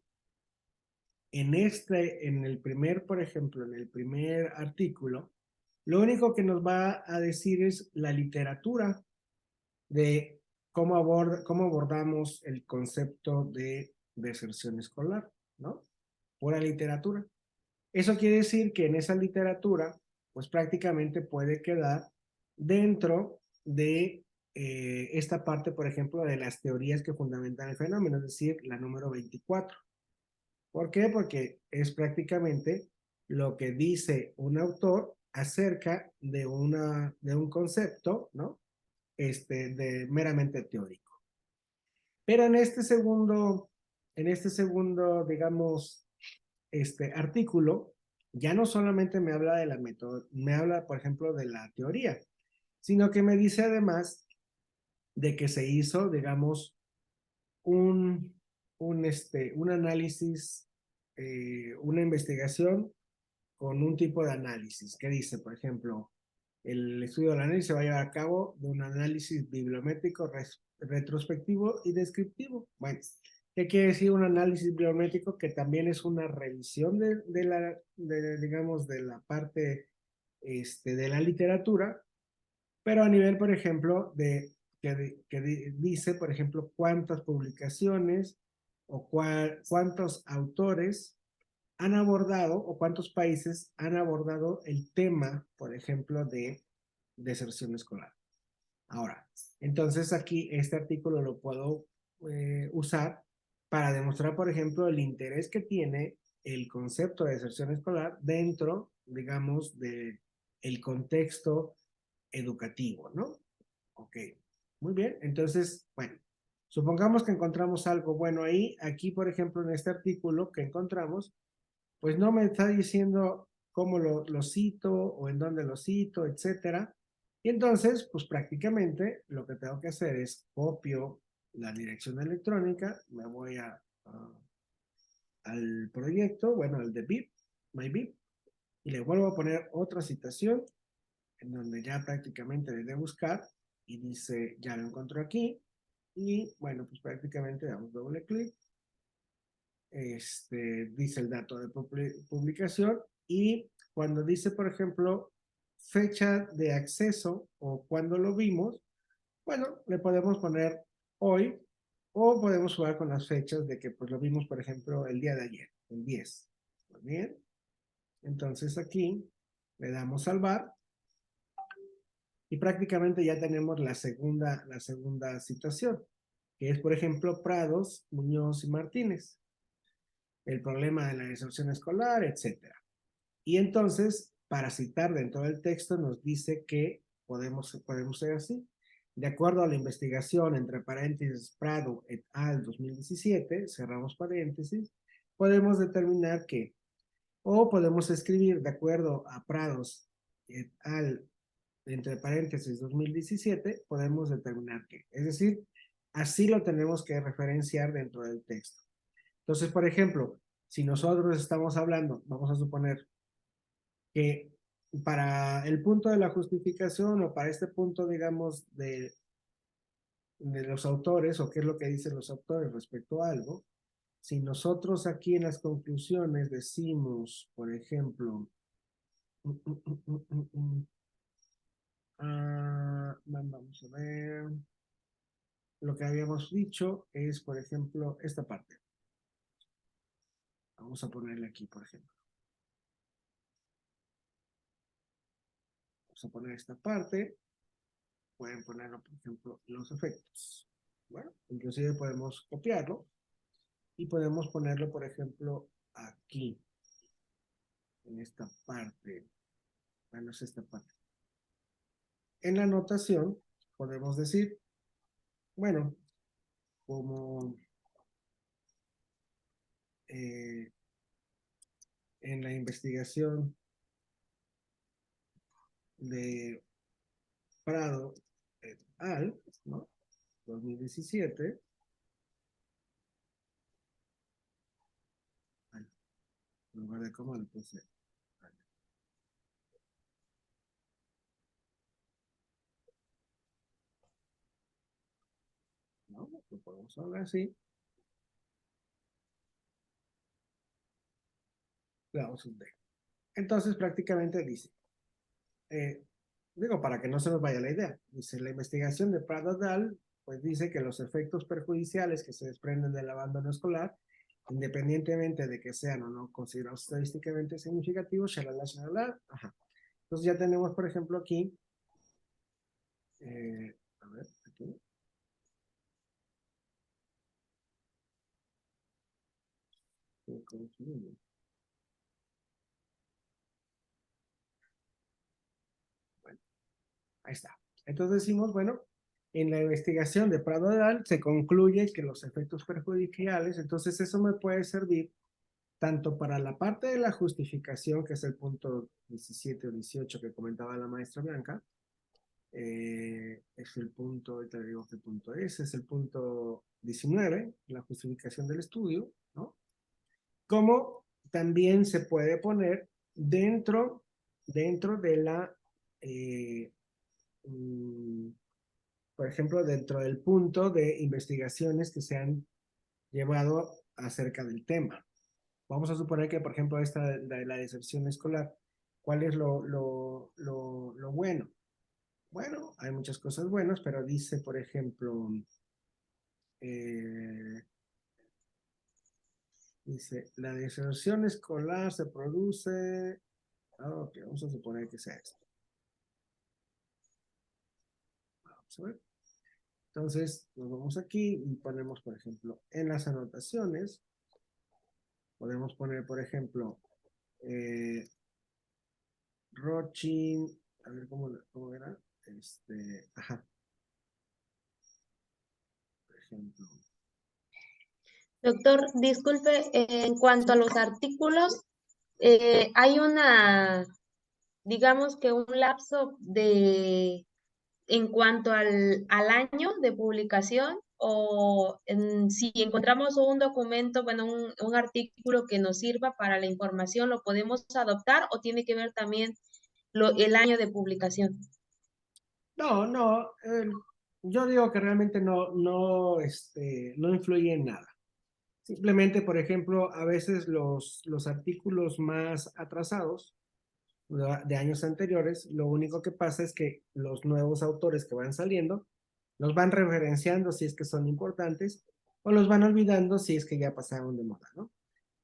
A: en el primer, por ejemplo, en el primer artículo, lo único que nos va a decir es la literatura de cómo abordamos el concepto de deserción escolar, ¿no? Pura literatura. Eso quiere decir que en esa literatura, pues prácticamente puede quedar dentro de esta parte, por ejemplo, de las teorías que fundamentan el fenómeno, es decir, la número 24. ¿Por qué? Porque es prácticamente lo que dice un autor acerca de un concepto, ¿no? De meramente teórico. Pero en este segundo, digamos, artículo, ya no solamente me habla de la método, me habla, por ejemplo, de la teoría, sino que me dice además de que se hizo, digamos, un, un análisis, una investigación con un tipo de análisis, que dice, por ejemplo, el estudio del análisis se va a llevar a cabo de un análisis bibliométrico retrospectivo y descriptivo. Bueno, ¿qué quiere decir un análisis bibliométrico? Que también es una revisión digamos, de la parte de la literatura, pero a nivel, por ejemplo, que dice, por ejemplo, cuántas publicaciones o cuántos autores han abordado o cuántos países han abordado el tema, por ejemplo, de deserción escolar. Ahora, entonces aquí este artículo lo puedo usar para demostrar, por ejemplo, el interés que tiene el concepto de deserción escolar dentro, digamos, de el contexto educativo, ¿no? Ok, muy bien. Entonces, bueno, supongamos que encontramos algo bueno ahí. Aquí, por ejemplo, en este artículo que encontramos, pues no me está diciendo cómo lo cito o en dónde lo cito, etcétera. Y entonces, pues prácticamente lo que tengo que hacer es copio la dirección electrónica, me voy al proyecto, bueno, al de BIP, MyBib, y le vuelvo a poner otra citación en donde ya prácticamente le de buscar y dice, ya lo encontró aquí, Y bueno, pues prácticamente damos doble clic. Dice el dato de publicación y cuando dice, por ejemplo, fecha de acceso o cuando lo vimos, bueno, le podemos poner hoy o podemos jugar con las fechas de que pues lo vimos, por ejemplo, el día de ayer, el 10. Muy bien. Entonces aquí le damos salvar y prácticamente ya tenemos la segunda situación, que es, por ejemplo, Prados, Muñoz y Martínez, el problema de la deserción escolar, etcétera. Y entonces, para citar dentro del texto, nos dice que podemos ser así. De acuerdo a la investigación, entre paréntesis, Prado et al. 2017, cerramos paréntesis, podemos determinar que, o podemos escribir, de acuerdo a Prados et al. Entre paréntesis 2017, podemos determinar que. Es decir, así lo tenemos que referenciar dentro del texto. Entonces, por ejemplo, si nosotros estamos hablando, vamos a suponer que para el punto de la justificación o para este punto, digamos, de los autores o qué es lo que dicen los autores respecto a algo, si nosotros aquí en las conclusiones decimos, por ejemplo, vamos a ver, lo que habíamos dicho es, por ejemplo, esta parte. Vamos a ponerle aquí, por ejemplo. Vamos a poner esta parte. Pueden ponerlo, por ejemplo, los efectos. Bueno, inclusive podemos copiarlo y podemos ponerlo, por ejemplo, aquí, en esta parte. Bueno, es esta parte. En la anotación podemos decir, bueno, como eh, en la investigación de Prado et al., ¿no? 2017, en lugar de cómo le puse, ¿no? Lo podemos hablar así. Le damos un D. Entonces prácticamente dice, eh, digo, para que no se nos vaya la idea, dice, la investigación de Prado et al., pues dice que los efectos perjudiciales que se desprenden del abandono escolar, independientemente de que sean o no considerados estadísticamente significativos, shalala, shalala, ajá. Entonces ya tenemos, por ejemplo, aquí, a ver, aquí, bueno, ahí está. Entonces decimos, bueno, en la investigación de Prado et al. Se concluye que los efectos perjudiciales, entonces eso me puede servir tanto para la parte de la justificación, que es el punto 17 o 18 que comentaba la maestra Blanca, es el punto, ahorita le digo qué punto es el punto 19, la justificación del estudio, ¿no? Como también se puede poner dentro de la, eh, mm, por ejemplo, dentro del punto de investigaciones que se han llevado acerca del tema. Vamos a suponer que, por ejemplo, esta de la deserción escolar, ¿cuál es lo bueno? Bueno, hay muchas cosas buenas, pero dice, por ejemplo, eh, dice, la deserción escolar se produce, ok, vamos a suponer que sea esto. Vamos a ver. Entonces, nos vamos aquí y ponemos, por ejemplo, en las anotaciones, podemos poner, por ejemplo, eh, Rochin, a ver cómo era, ajá, por ejemplo.
B: Doctor, disculpe, en cuanto a los artículos, hay digamos que un lapso en cuanto al año de publicación, o si encontramos un documento, bueno, un artículo que nos sirva para la información, ¿lo podemos adoptar o tiene que ver también el año de publicación?
A: No, no, yo digo que realmente no influye en nada. Simplemente, por ejemplo, a veces los artículos más atrasados de años anteriores, lo único que pasa es que los nuevos autores que van saliendo los van referenciando si es que son importantes o los van olvidando si es que ya pasaron de moda, ¿no?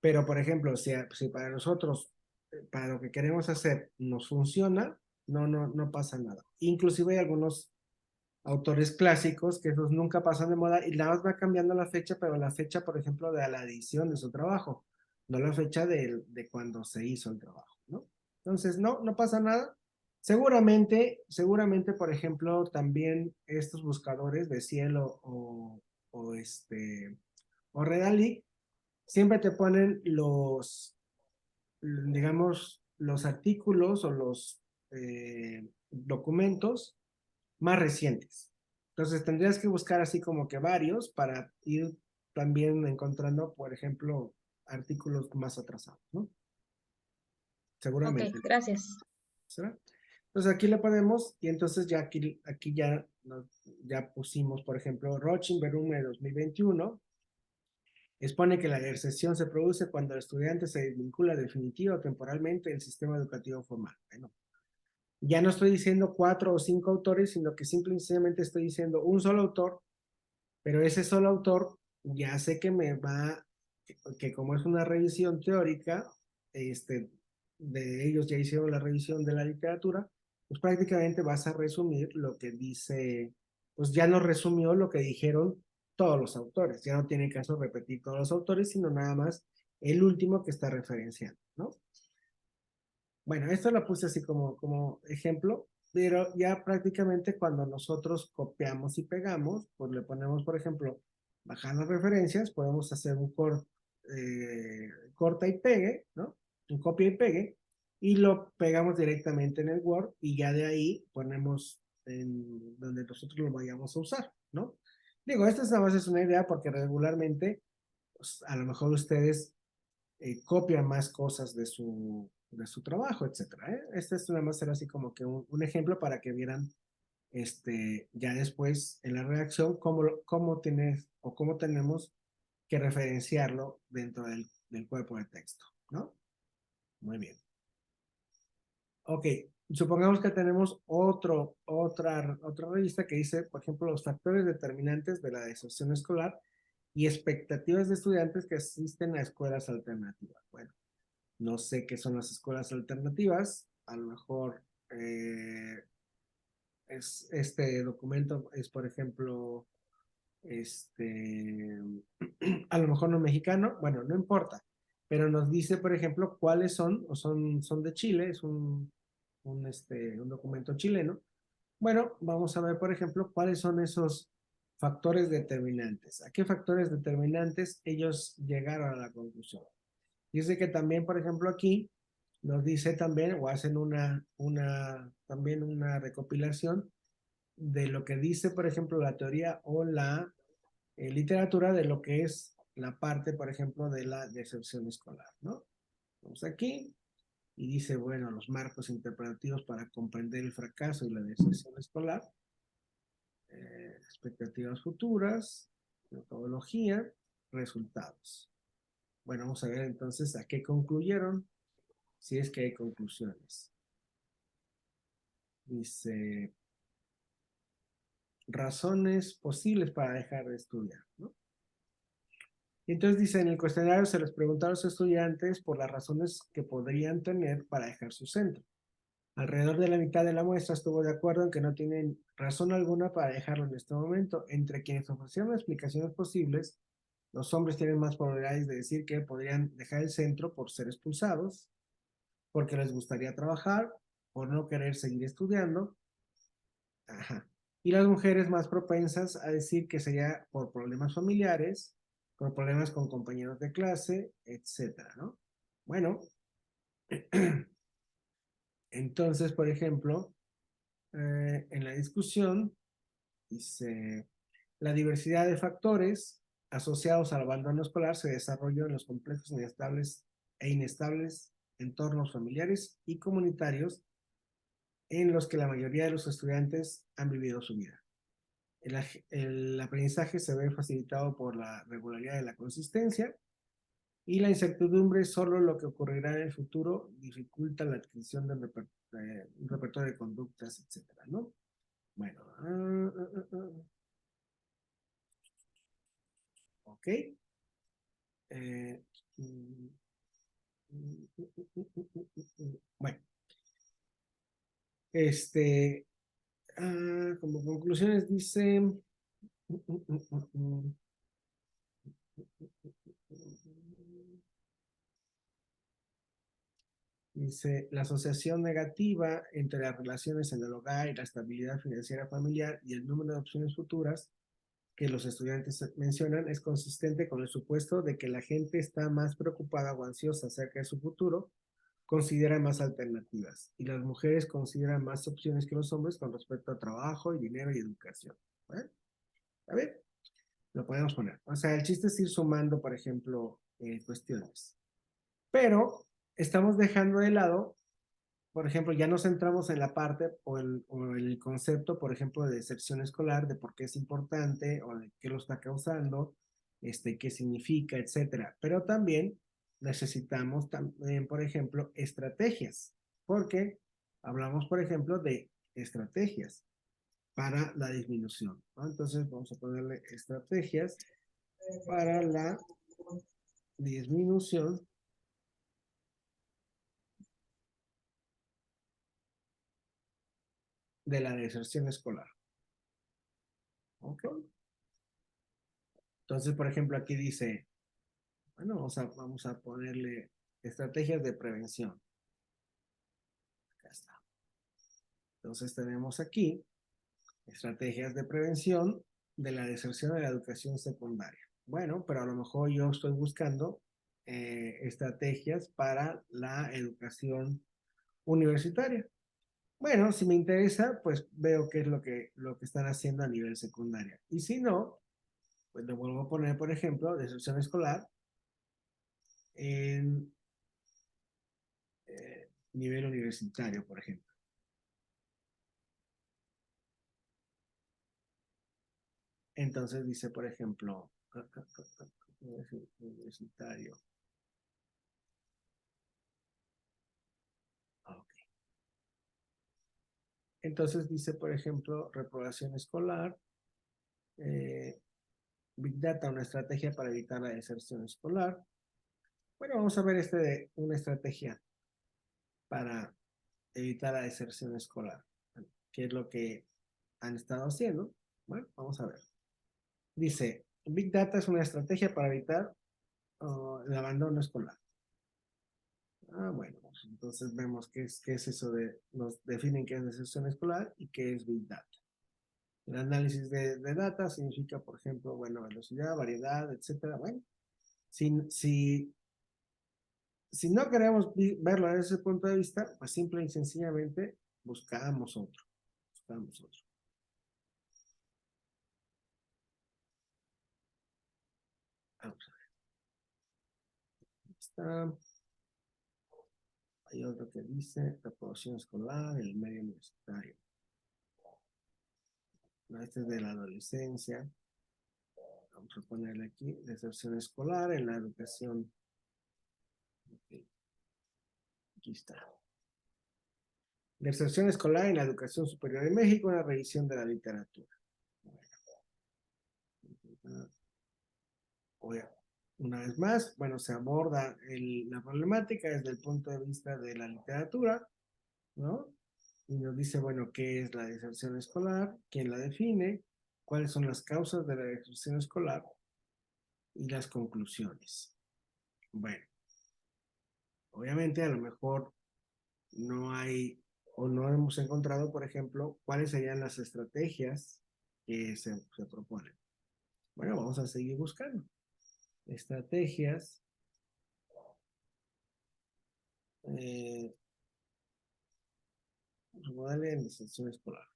A: Pero, por ejemplo, si para nosotros, para lo que queremos hacer, nos funciona, no pasa nada. Inclusive hay algunos autores clásicos que esos nunca pasan de moda y nada más va cambiando la fecha, pero la fecha, por ejemplo, de la edición de su trabajo, no la fecha de cuando se hizo el trabajo, ¿no? Entonces, no pasa nada. Seguramente, por ejemplo, también estos buscadores de Cielo o Redalic siempre te ponen digamos, los artículos o los documentos más recientes. Entonces tendrías que buscar así como que varios para ir también encontrando, por ejemplo, artículos más atrasados, ¿no?
B: Ok,
A: Seguramente.
B: gracias.
A: ¿Será? Entonces aquí le ponemos y entonces ya aquí ya pusimos, por ejemplo, Rochin Berume 2021. Expone que la deserción se produce cuando el estudiante se desvincula definitiva o temporalmente del sistema educativo formal. Bueno, ya no estoy diciendo 4 o 5 autores, sino que simplemente estoy diciendo un solo autor, pero ese solo autor ya sé que que como es una revisión teórica, de ellos ya hicieron la revisión de la literatura, pues prácticamente vas a resumir lo que dice, pues ya no resumió lo que dijeron todos los autores, ya no tiene caso repetir todos los autores, sino nada más el último que está referenciando, ¿no? Bueno, esto lo puse así como ejemplo, pero ya prácticamente cuando nosotros copiamos y pegamos, pues le ponemos, por ejemplo, bajar las referencias, podemos hacer corta y pegue, ¿no? Un copia y pegue, y lo pegamos directamente en el Word y ya de ahí ponemos en donde nosotros lo vayamos a usar, ¿no? Digo, esta nada más es una idea porque regularmente, pues, a lo mejor ustedes copian más cosas de su trabajo, etcétera. Este es nada más ser así como que un ejemplo para que vieran ya después en la redacción cómo tienes o cómo tenemos que referenciarlo dentro del cuerpo de texto, ¿no? Muy bien. Ok, supongamos que tenemos otra revista que dice, por ejemplo, los factores determinantes de la deserción escolar y expectativas de estudiantes que asisten a escuelas alternativas. Bueno, no sé qué son las escuelas alternativas, a lo mejor este documento es, por ejemplo, este, a lo mejor no mexicano, bueno, no importa, pero nos dice, por ejemplo, cuáles son de Chile, es un documento chileno. Bueno, vamos a ver, por ejemplo, cuáles son esos factores determinantes. ¿A qué factores determinantes ellos llegaron a la conclusión? Dice que también, por ejemplo, aquí nos dice también, o hacen también una recopilación de lo que dice, por ejemplo, la teoría o la literatura de lo que es la parte, por ejemplo, de la deserción escolar, ¿no? Vamos aquí y dice, bueno, los marcos interpretativos para comprender el fracaso y la deserción escolar, expectativas futuras, metodología, resultados. Bueno, vamos a ver entonces a qué concluyeron, si es que hay conclusiones. Dice, razones posibles para dejar de estudiar, ¿no? Y entonces dice, en el cuestionario se les preguntó a los estudiantes por las razones que podrían tener para dejar su centro. Alrededor de la mitad de la muestra estuvo de acuerdo en que no tienen razón alguna para dejarlo en este momento. Entre quienes ofrecieron explicaciones posibles, los hombres tienen más probabilidades de decir que podrían dejar el centro por ser expulsados, porque les gustaría trabajar, por no querer seguir estudiando. Ajá. Y las mujeres más propensas a decir que sería por problemas familiares, por problemas con compañeros de clase, etcétera, ¿no? Bueno, entonces, por ejemplo, en la discusión dice, la diversidad de factores asociados al abandono escolar se desarrolló en los complejos inestables entornos familiares y comunitarios en los que la mayoría de los estudiantes han vivido su vida. El aprendizaje se ve facilitado por la regularidad de la consistencia y la incertidumbre, solo lo que ocurrirá en el futuro, dificulta la adquisición de un repertorio de conductas, etcétera, ¿no? Bueno, ok. Eh, mm, bueno, este, como conclusiones dice, dice, la asociación negativa entre las relaciones en el hogar y la estabilidad financiera familiar y el número de opciones futuras que los estudiantes mencionan es consistente con el supuesto de que la gente está más preocupada o ansiosa acerca de su futuro, considera más alternativas, y las mujeres consideran más opciones que los hombres con respecto a trabajo y dinero y educación. ¿Vale? A ver, lo podemos poner. O sea, el chiste es ir sumando, por ejemplo, cuestiones. Pero estamos dejando de lado, por ejemplo, ya nos centramos en la parte o el concepto, por ejemplo, de deserción escolar, de por qué es importante o de qué lo está causando, qué significa, etcétera. Pero también necesitamos también, por ejemplo, estrategias, porque hablamos, por ejemplo, de estrategias para la disminución, ¿no? Entonces vamos a ponerle estrategias para la disminución de la deserción escolar. ¿Ok? Entonces, por ejemplo, aquí dice, bueno, vamos a ponerle estrategias de prevención. Acá está. Entonces tenemos aquí estrategias de prevención de la deserción de la educación secundaria. Bueno, pero a lo mejor yo estoy buscando estrategias para la educación universitaria. Bueno, si me interesa, pues veo qué es lo que están haciendo a nivel secundaria. Y si no, pues le vuelvo a poner, por ejemplo, deserción escolar en nivel universitario, por ejemplo. Entonces dice, por ejemplo, universitario. Okay. Entonces dice, por ejemplo, reprobación escolar, eh, Big Data, una estrategia para evitar la deserción escolar. Bueno, vamos a ver de una estrategia para evitar la deserción escolar, que es lo que han estado haciendo. Bueno, vamos a ver. Dice, Big Data es una estrategia para evitar el abandono escolar. Bueno, pues entonces vemos qué es eso nos definen qué es deserción escolar y qué es Big Data. El análisis de data significa, por ejemplo, bueno, velocidad, variedad, etcétera. Bueno, si, si no queremos verlo desde ese punto de vista, pues simple y sencillamente buscamos otro. Buscamos otro. Vamos a ver. Está. Hay otro que dice reprobación escolar, el medio universitario. No, este es de la adolescencia. Vamos a ponerle aquí deserción escolar en la educación. Okay. Aquí está. Deserción escolar en la educación superior de México, una revisión de la literatura. Bueno, una vez más, bueno, se aborda la problemática desde el punto de vista de la literatura, ¿no? Y nos dice, bueno, qué es la deserción escolar, quién la define, cuáles son las causas de la deserción escolar y las conclusiones. Bueno, obviamente a lo mejor no hay o no hemos encontrado, por ejemplo, cuáles serían las estrategias que se proponen. Bueno, vamos a seguir buscando. Estrategias eh, modales en deserción escolar.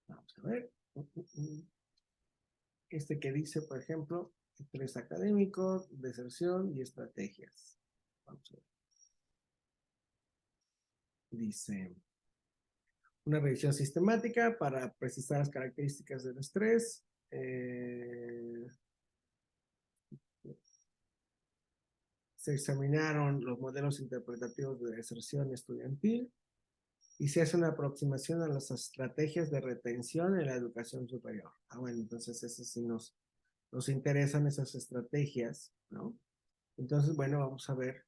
A: Vamos a ver. Este que dice, por ejemplo, estrés académico, deserción y estrategias. Vamos a ver. dice, una revisión sistemática para precisar las características del estrés. Se examinaron los modelos interpretativos de deserción estudiantil y se hace una aproximación a las estrategias de retención en la educación superior. Bueno, entonces eso sí nos interesan esas estrategias, ¿no? Entonces, bueno, vamos a ver,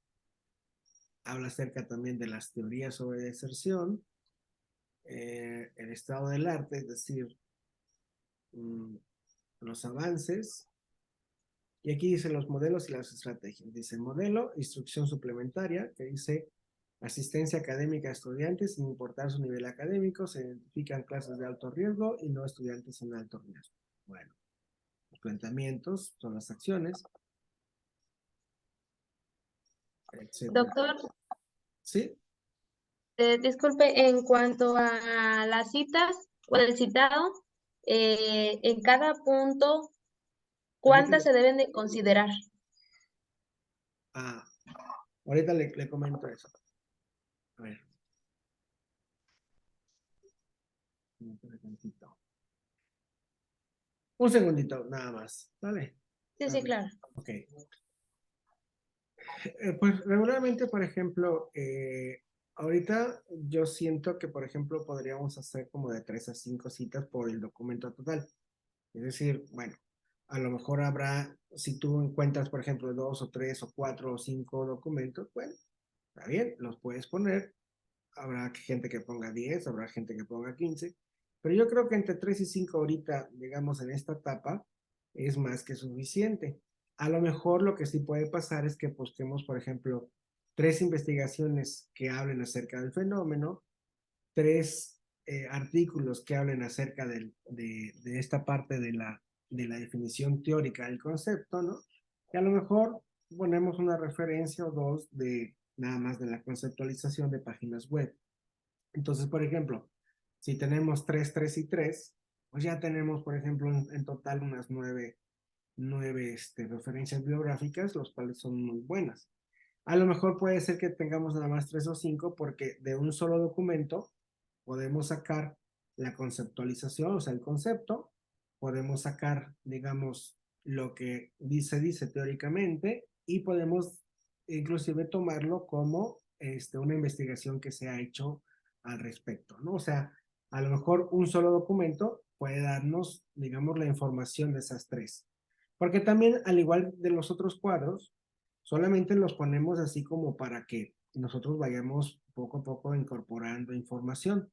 A: habla acerca también de las teorías sobre deserción, el estado del arte, es decir, los avances, y aquí dice los modelos y las estrategias. Dice modelo, instrucción suplementaria, que dice asistencia académica a estudiantes sin importar su nivel académico, se identifican clases de alto riesgo y no estudiantes en alto riesgo. Bueno, los planteamientos son las acciones, etc.
B: Doctor,
A: ¿Sí?
B: disculpe, en cuanto a las citas o el citado, en cada punto, ¿cuántas
A: Permíteme.
B: se deben de considerar?
A: Ah, ahorita le comento eso. A ver. Un segundito, nada más. ¿Vale?
B: Sí,
A: A
B: sí,
A: ver.
B: claro.
A: Ok. Pues regularmente, por ejemplo, ahorita yo siento que, por ejemplo, podríamos hacer como de 3 a 5 citas por el documento total. Es decir, bueno, a lo mejor habrá, si tú encuentras, por ejemplo, 2 o 3 o 4 o 5 documentos, bueno, está bien, los puedes poner. Habrá gente que ponga 10, habrá gente que ponga 15, pero yo creo que entre 3 y 5 ahorita, digamos, en esta etapa, es más que suficiente. A lo mejor lo que sí puede pasar es que postemos, por ejemplo, 3 investigaciones que hablen acerca del fenómeno, 3 artículos que hablen acerca de esta parte de la definición teórica del concepto, ¿no? Y a lo mejor ponemos una referencia o dos de nada más de la conceptualización de páginas web. Entonces, por ejemplo, si tenemos 3, 3 y 3, pues ya tenemos, por ejemplo, en total unas 9 referencias bibliográficas, los cuales son muy buenas. A lo mejor puede ser que tengamos nada más 3 o 5 porque de un solo documento podemos sacar la conceptualización, o sea, el concepto, podemos sacar, digamos, lo que dice teóricamente y podemos inclusive tomarlo como una investigación que se ha hecho al respecto, ¿no? O sea, a lo mejor un solo documento puede darnos, digamos, la información de esas 3. Porque también, al igual de los otros cuadros, solamente los ponemos así como para que nosotros vayamos poco a poco incorporando información.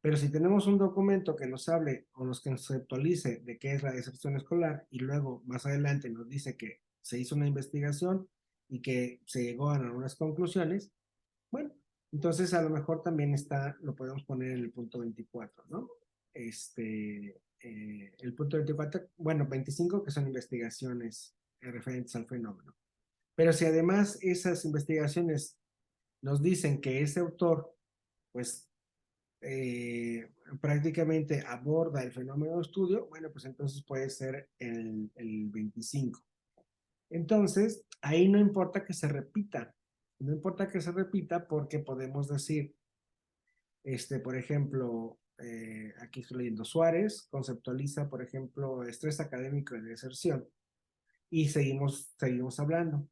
A: Pero si tenemos un documento que nos hable o nos conceptualice de qué es la deserción escolar y luego más adelante nos dice que se hizo una investigación y que se llegó a algunas conclusiones, bueno, entonces a lo mejor también lo podemos poner en el punto 24, ¿no? El punto 24, bueno, 25 que son investigaciones referentes al fenómeno. Pero si además esas investigaciones nos dicen que ese autor, pues prácticamente aborda el fenómeno de estudio, bueno, pues entonces puede ser el 25. Entonces, ahí no importa que se repita, no importa que se repita porque podemos decir, por ejemplo, aquí estoy leyendo Suárez, conceptualiza, por ejemplo, estrés académico de deserción y seguimos hablando.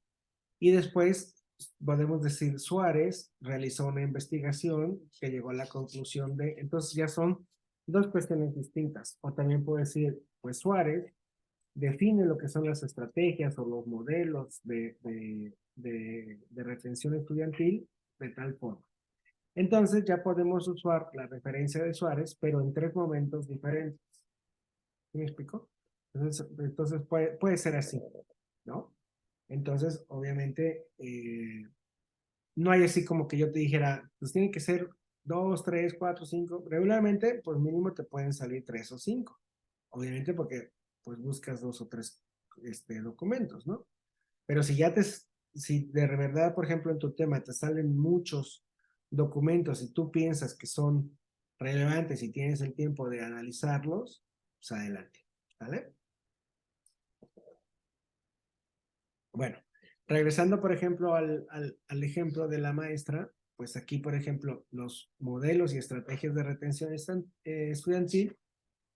A: Y después podemos decir Suárez realizó una investigación que llegó a la conclusión de, entonces ya son 2 cuestiones distintas. O también puedo decir, pues Suárez define lo que son las estrategias o los modelos de retención estudiantil de tal forma. Entonces ya podemos usar la referencia de Suárez, pero en 3 momentos diferentes. ¿Sí me explico? Entonces puede ser así, ¿no? Entonces, obviamente, no hay así como que yo te dijera, pues tiene que ser 2, 3, 4, 5. Regularmente, pues mínimo te pueden salir 3 o 5. Obviamente porque pues buscas 2 o 3 documentos, ¿no? Pero si de verdad, por ejemplo, en tu tema te salen muchos documentos y tú piensas que son relevantes y tienes el tiempo de analizarlos, pues adelante, ¿vale? Bueno, regresando, por ejemplo, al ejemplo de la maestra, pues aquí, por ejemplo, los modelos y estrategias de retención estudiantil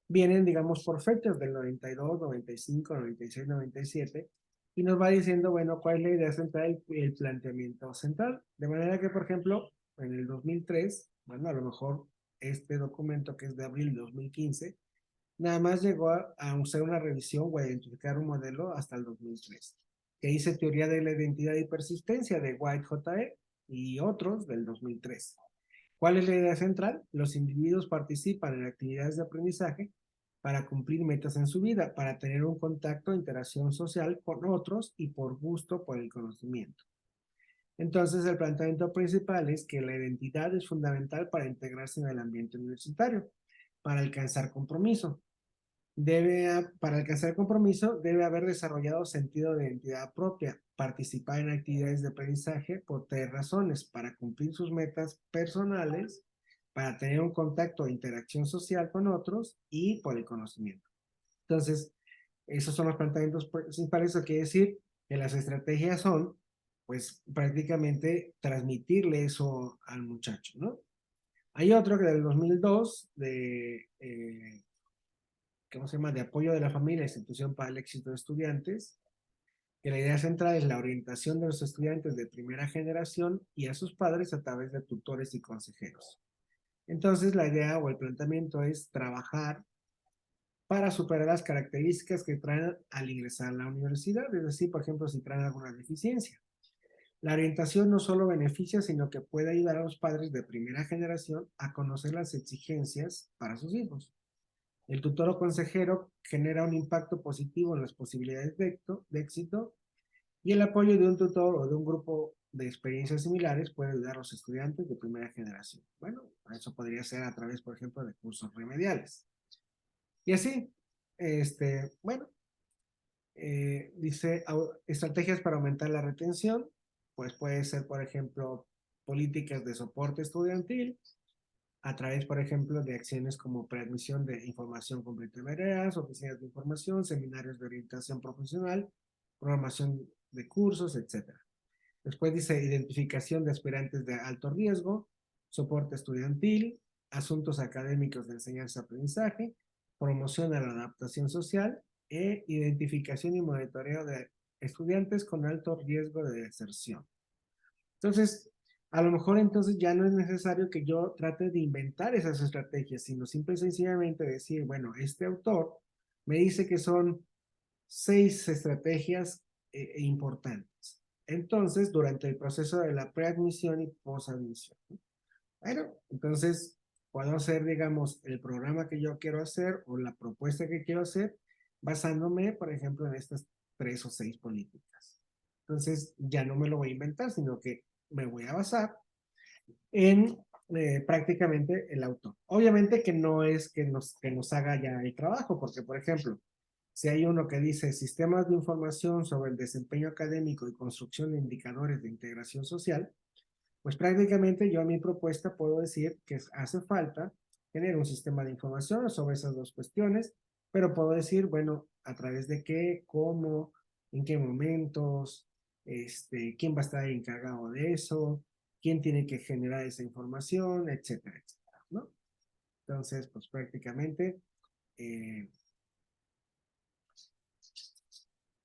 A: vienen, digamos, por fechas del 92, 95, 96, 97, y nos va diciendo, bueno, cuál es la idea central, el planteamiento central. De manera que, por ejemplo, en el 2003, bueno, a lo mejor este documento que es de abril de 2015, nada más llegó a usar una revisión o a identificar un modelo hasta el 2003, que dice Teoría de la Identidad y Persistencia de White J.E. y otros del 2003. ¿Cuál es la idea central? Los individuos participan en actividades de aprendizaje para cumplir metas en su vida, para tener un contacto e interacción social con otros y por gusto por el conocimiento. Entonces, el planteamiento principal es que la identidad es fundamental para integrarse en el ambiente universitario, para alcanzar compromiso. Para alcanzar compromiso, debe haber desarrollado sentido de identidad propia, participar en actividades de aprendizaje por tres razones: para cumplir sus metas personales, para tener un contacto e interacción social con otros y por el conocimiento. Entonces, esos son los planteamientos principales. Eso quiere decir que las estrategias son, pues, prácticamente transmitirle eso al muchacho, ¿no? Hay otro que del 2002, ¿cómo se llama?, de apoyo de la familia e institución para el éxito de estudiantes, que la idea central es la orientación de los estudiantes de primera generación y a sus padres a través de tutores y consejeros. Entonces, la idea o el planteamiento es trabajar para superar las características que traen al ingresar a la universidad, es decir, por ejemplo, si traen alguna deficiencia. La orientación no solo beneficia, sino que puede ayudar a los padres de primera generación a conocer las exigencias para sus hijos. El tutor o consejero genera un impacto positivo en las posibilidades de éxito, y el apoyo de un tutor o de un grupo de experiencias similares puede ayudar a los estudiantes de primera generación. Bueno, eso podría ser a través, por ejemplo, de cursos remediales. Y así, bueno, dice estrategias para aumentar la retención, pues puede ser, por ejemplo, políticas de soporte estudiantil, a través, por ejemplo, de acciones como preadmisión de información completa de tareas, oficinas de información, seminarios de orientación profesional, programación de cursos, etc. Después dice identificación de aspirantes de alto riesgo, soporte estudiantil, asuntos académicos de enseñanza-aprendizaje, promoción a la adaptación social e identificación y monitoreo de estudiantes con alto riesgo de deserción. Entonces, a lo mejor entonces ya no es necesario que yo trate de inventar esas estrategias, sino simple y sencillamente decir, bueno, este autor me dice que son 6 estrategias importantes. Entonces, durante el proceso de la preadmisión y posadmisión. Bueno, entonces puedo hacer, digamos, el programa que yo quiero hacer o la propuesta que quiero hacer basándome, por ejemplo, en estas 3 o 6 políticas. Entonces, ya no me lo voy a inventar, sino que me voy a basar en prácticamente el autor. Obviamente que no es que nos haga ya el trabajo, porque, por ejemplo, si hay uno que dice sistemas de información sobre el desempeño académico y construcción de indicadores de integración social, pues prácticamente yo a mi propuesta puedo decir que hace falta tener un sistema de información sobre esas dos cuestiones, pero puedo decir, bueno, a través de qué, cómo, en qué momentos, quién va a estar encargado de eso, quién tiene que generar esa información, etcétera, etcétera, ¿no? Entonces, pues prácticamente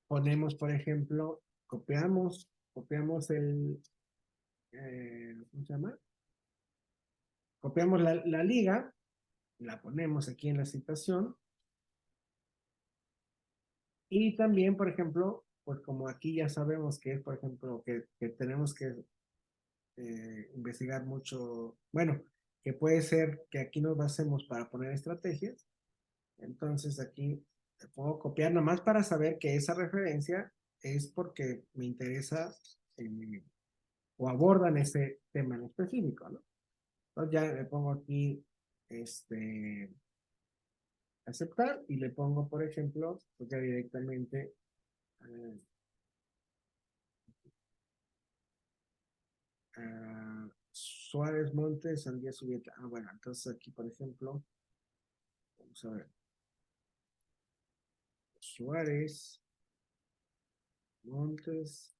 A: ponemos, por ejemplo, copiamos ¿cómo se llama? Copiamos la liga, la ponemos aquí en la citación, y también, por ejemplo, pues como aquí ya sabemos que es, por ejemplo, que tenemos que investigar mucho, bueno, que puede ser que aquí nos basemos para poner estrategias, entonces aquí puedo copiar nomás para saber que esa referencia es porque me interesa o abordan ese tema en específico, ¿no? Entonces ya le pongo aquí, aceptar, y le pongo, por ejemplo, pues ya directamente Suárez Montes, Andía Subieta. Bueno, entonces aquí, por ejemplo, vamos a ver. Suárez Montes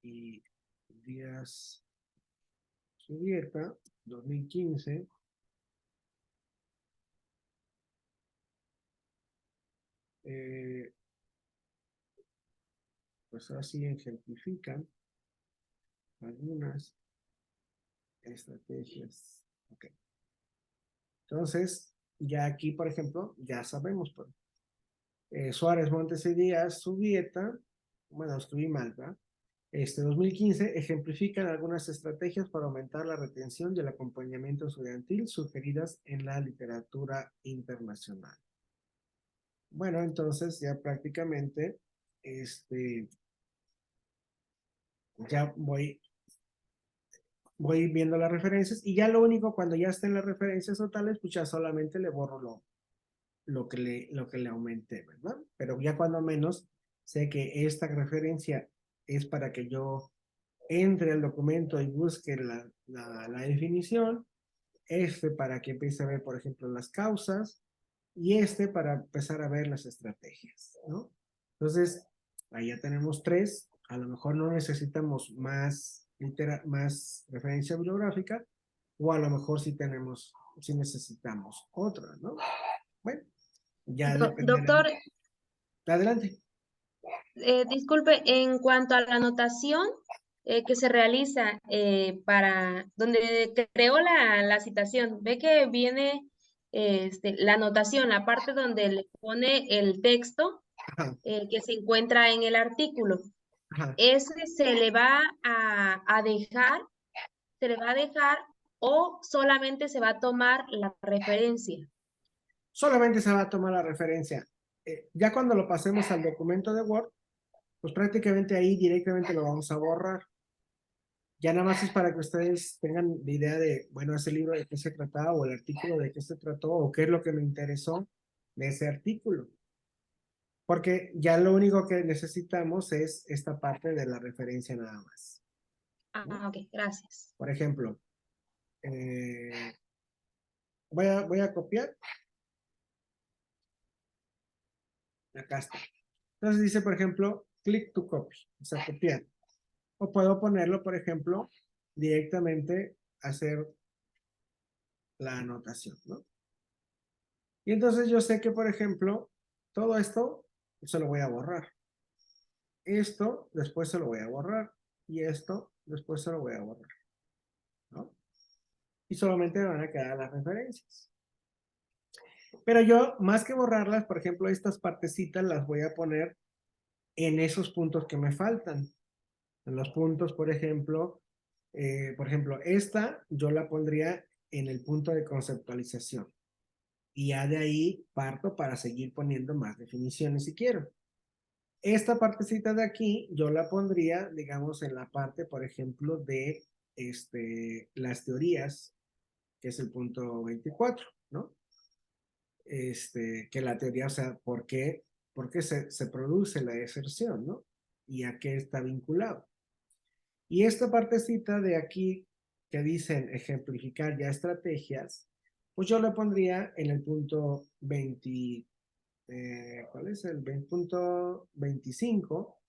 A: y Díaz Subieta, 2015. Pues así ejemplifican algunas estrategias. Okay. Entonces, ya aquí, por ejemplo, ya sabemos, pues, Suárez, Montes y Díaz Subieta, bueno, escribí mal, ¿verdad? 2015 ejemplifican algunas estrategias para aumentar la retención y el acompañamiento estudiantil sugeridas en la literatura internacional. Bueno, entonces ya prácticamente ya voy viendo las referencias y ya lo único cuando ya estén las referencias totales, pues ya solamente le borro lo que le aumenté, ¿verdad? Pero ya cuando menos sé que esta referencia es para que yo entre al documento y busque la definición, para que empiece a ver, por ejemplo, las causas, y para empezar a ver las estrategias, ¿no? Entonces, ahí ya tenemos tres, a lo mejor no necesitamos más referencia bibliográfica, o a lo mejor sí necesitamos otra, ¿no? Bueno, ya dependerá.
B: Doctor,
A: Adelante.
B: disculpe, en cuanto a la anotación que se realiza para donde creó la citación, ve que viene la anotación, la parte donde le pone el texto
A: Ajá,
B: que se encuentra en el artículo.
A: ajá.
B: Ese se le va a dejar, se le va a dejar o solamente se va a tomar la referencia.
A: Solamente se va a tomar la referencia. Ya cuando lo pasemos al documento de Word, pues prácticamente ahí directamente lo vamos a borrar. Ya nada más es para que ustedes tengan la idea de, bueno, ese libro de qué se trataba o el artículo de qué se trató o qué es lo que me interesó de ese artículo. Porque ya lo único que necesitamos es esta parte de la referencia nada más, ¿no?
B: Ok, gracias.
A: Por ejemplo, voy a copiar. Acá está. Entonces dice, por ejemplo, click to copy, o sea, copiar. O puedo ponerlo, por ejemplo, directamente hacer la anotación, ¿no? Y entonces yo sé que, por ejemplo, todo esto se lo voy a borrar. Esto después se lo voy a borrar. Y esto después se lo voy a borrar, ¿no? Y solamente me van a quedar las referencias. Pero yo, más que borrarlas, por ejemplo, estas partecitas las voy a poner en esos puntos que me faltan. En los puntos, por ejemplo, esta yo la pondría en el punto de conceptualización. Y ya de ahí parto para seguir poniendo más definiciones si quiero. Esta partecita de aquí yo la pondría, digamos, en la parte, por ejemplo, de las teorías, que es el punto 24, ¿no? Que la teoría, o sea, por qué se produce la deserción, ¿no? Y a qué está vinculado. Y esta partecita de aquí que dicen ejemplificar ya estrategias, pues yo le pondría en el punto 20, ¿cuál es? El punto 25,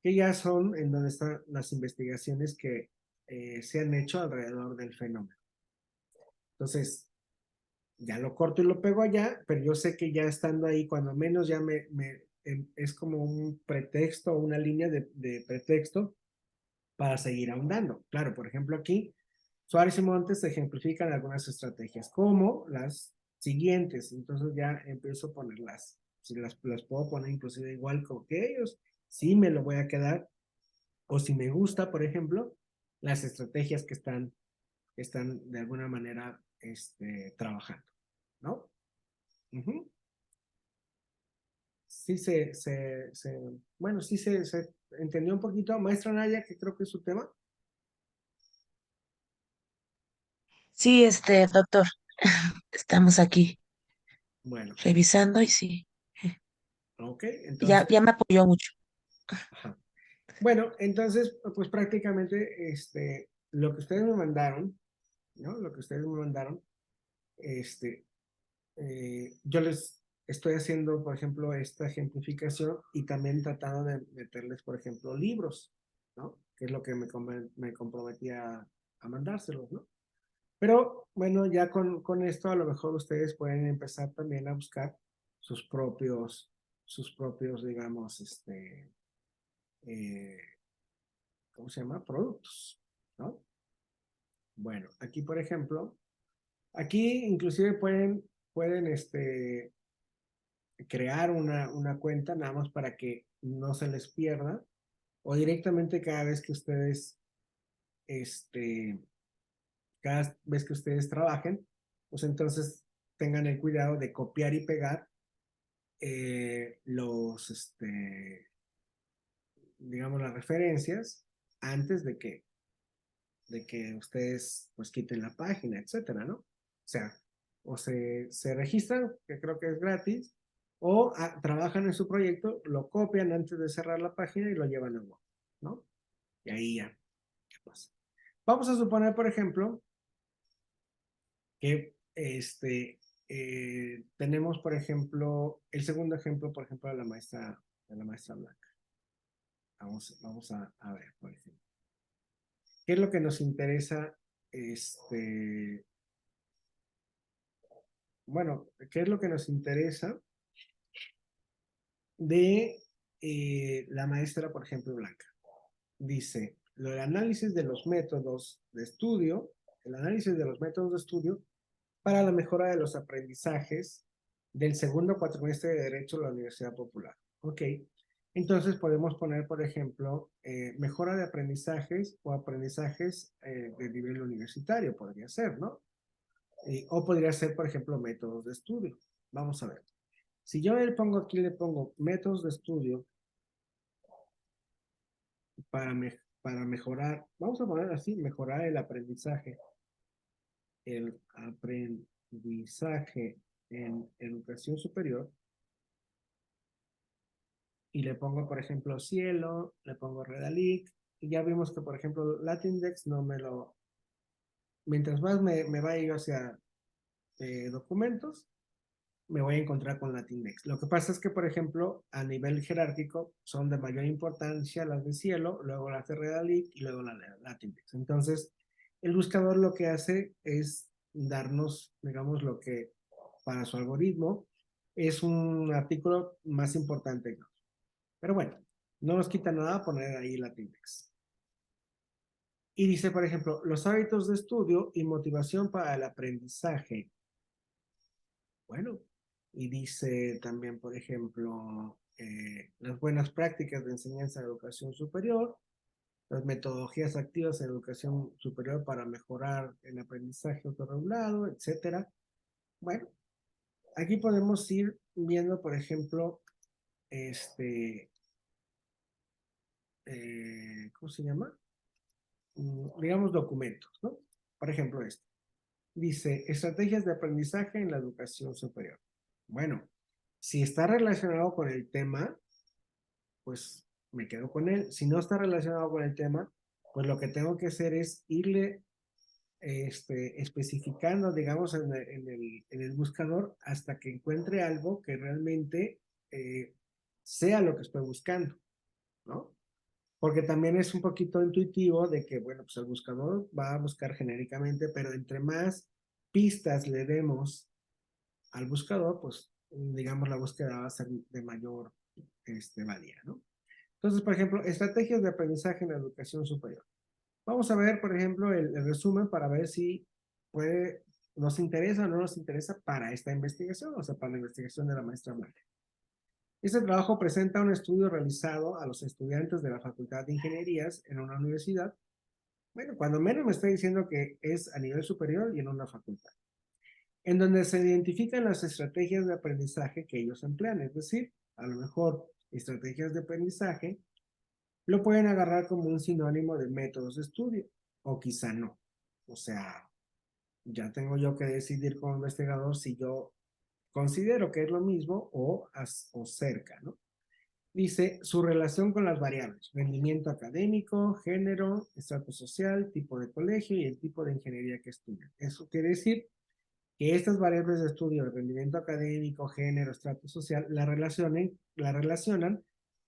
A: que ya son en donde están las investigaciones que se han hecho alrededor del fenómeno. Entonces, ya lo corto y lo pego allá, pero yo sé que ya estando ahí, cuando menos ya es como un pretexto, una línea de pretexto para seguir ahondando. Claro, por ejemplo aquí, Suárez y Montes ejemplifican algunas estrategias, como las siguientes. Entonces ya empiezo a ponerlas. Si las puedo poner inclusive igual que ellos, sí me lo voy a quedar. O si me gusta, por ejemplo, las estrategias que están de alguna manera trabajando, ¿no? Uh-huh. Sí bueno, sí se entendió un poquito. Maestra Naya, que creo que es su tema.
C: Sí, doctor, estamos aquí
A: Bueno,
C: revisando y sí,
A: ok,
C: ya
A: entonces,
C: me apoyó mucho.
A: ajá. Bueno, entonces, pues prácticamente lo que ustedes me mandaron, ¿no? Lo que ustedes me mandaron, yo les estoy haciendo, por ejemplo, esta ejemplificación y también tratando de meterles, por ejemplo, libros. ¿no? Que es lo que me comprometí a mandárselos, ¿no? Pero bueno, ya con esto a lo mejor ustedes pueden empezar también a buscar sus propios, digamos, eh, ¿cómo se llama? Productos, ¿no? Bueno, aquí por ejemplo, aquí inclusive pueden crear una cuenta nada más para que no se les pierda o directamente cada vez que ustedes, este, cada vez que ustedes trabajen, pues entonces tengan el cuidado de copiar y pegar digamos, las referencias antes de que ustedes pues quiten la página, etcétera, ¿no? O sea, o se registran, que creo que es gratis, o trabajan en su proyecto, lo copian antes de cerrar la página y lo llevan a Word, ¿no? Y ahí ya, ¿qué pasa? Vamos a suponer, por ejemplo, que tenemos, por ejemplo, el segundo ejemplo, por ejemplo, de la maestra Blanca. Vamos a ver, por ejemplo. ¿Qué es lo que nos interesa? Bueno, ¿qué es lo que nos interesa de la maestra, por ejemplo, Blanca? Dice, el análisis de los métodos de estudio, para la mejora de los aprendizajes del segundo cuatrimestre de Derecho de la Universidad Popular. Ok, entonces podemos poner, por ejemplo, mejora de aprendizajes o aprendizajes de nivel universitario, podría ser, ¿no? O podría ser, por ejemplo, métodos de estudio. Vamos a ver. Si yo le pongo métodos de estudio para mejorar, vamos a poner así, mejorar el aprendizaje. El aprendizaje en educación superior. Y le pongo, por ejemplo, Cielo, le pongo Redalyc, y ya vimos que, por ejemplo, Latindex no me lo... Mientras más me vaya yo hacia documentos, me voy a encontrar con Latindex. Lo que pasa es que, por ejemplo, a nivel jerárquico son de mayor importancia las de Cielo, luego las de Redalyc y luego la de Latindex. Entonces, el buscador lo que hace es darnos, digamos, lo que para su algoritmo es un artículo más importante, ¿no? Pero bueno, no nos quita nada poner ahí Latindex. Y dice, por ejemplo, los hábitos de estudio y motivación para el aprendizaje. Bueno, y dice también, por ejemplo, las buenas prácticas de enseñanza de educación superior, las metodologías activas en educación superior para mejorar el aprendizaje autorregulado, etcétera. Bueno, aquí podemos ir viendo, por ejemplo, ¿cómo se llama? Digamos documentos, ¿no? Por ejemplo, este. Dice, estrategias de aprendizaje en la educación superior. Bueno, si está relacionado con el tema, pues me quedo con él. Si no está relacionado con el tema, pues lo que tengo que hacer es irle especificando, digamos, en el buscador hasta que encuentre algo que realmente sea lo que estoy buscando, ¿no? Porque también es un poquito intuitivo de que, bueno, pues el buscador va a buscar genéricamente, pero entre más pistas le demos al buscador, pues digamos la búsqueda va a ser de mayor valía, ¿no? Entonces, por ejemplo, estrategias de aprendizaje en la educación superior. Vamos a ver, por ejemplo, el resumen para ver si nos interesa o no nos interesa para esta investigación, o sea, para la investigación de la maestra Blanca. Este trabajo presenta un estudio realizado a los estudiantes de la Facultad de Ingenierías en una universidad. Bueno, cuando menos me está diciendo que es a nivel superior y en una facultad, en donde se identifican las estrategias de aprendizaje que ellos emplean. Es decir, a lo mejor estrategias de aprendizaje lo pueden agarrar como un sinónimo de métodos de estudio, o quizá no. O sea, ya tengo yo que decidir como investigador si yo considero que es lo mismo o cerca, ¿no? Dice su relación con las variables, rendimiento académico, género, estrato social, tipo de colegio y el tipo de ingeniería que estudian. Eso quiere decir que estas variables de estudio, el rendimiento académico, género, estrato social, la relacionan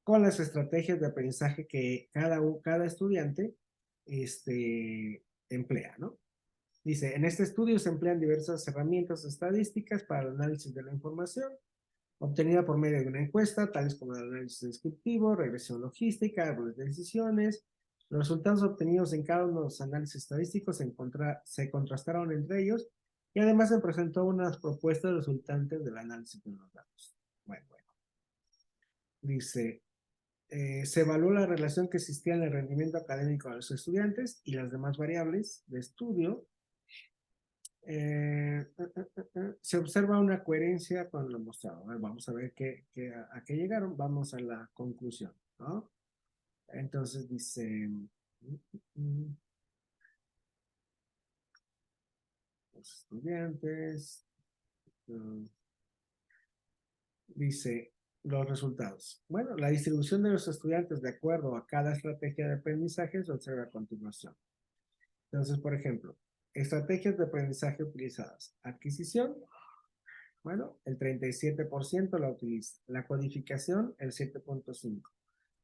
A: con las estrategias de aprendizaje que cada estudiante emplea, ¿no? Dice, en este estudio se emplean diversas herramientas estadísticas para el análisis de la información obtenida por medio de una encuesta, tales como el análisis descriptivo, regresión logística, árboles de decisiones. Los resultados obtenidos en cada uno de los análisis estadísticos se contrastaron entre ellos y además se presentó unas propuestas resultantes del análisis de los datos. Bueno. Dice, se evaluó la relación que existía en el rendimiento académico de los estudiantes y las demás variables de estudio. Se observa una coherencia con lo mostrado. Vamos a ver a qué llegaron. Vamos a la conclusión, ¿no? Entonces dice, los estudiantes, dice los resultados. Bueno, la distribución de los estudiantes de acuerdo a cada estrategia de aprendizaje se observa a continuación. Entonces, por ejemplo, estrategias de aprendizaje utilizadas. Adquisición, bueno, el 37% la utiliza. La codificación, el 7.5%.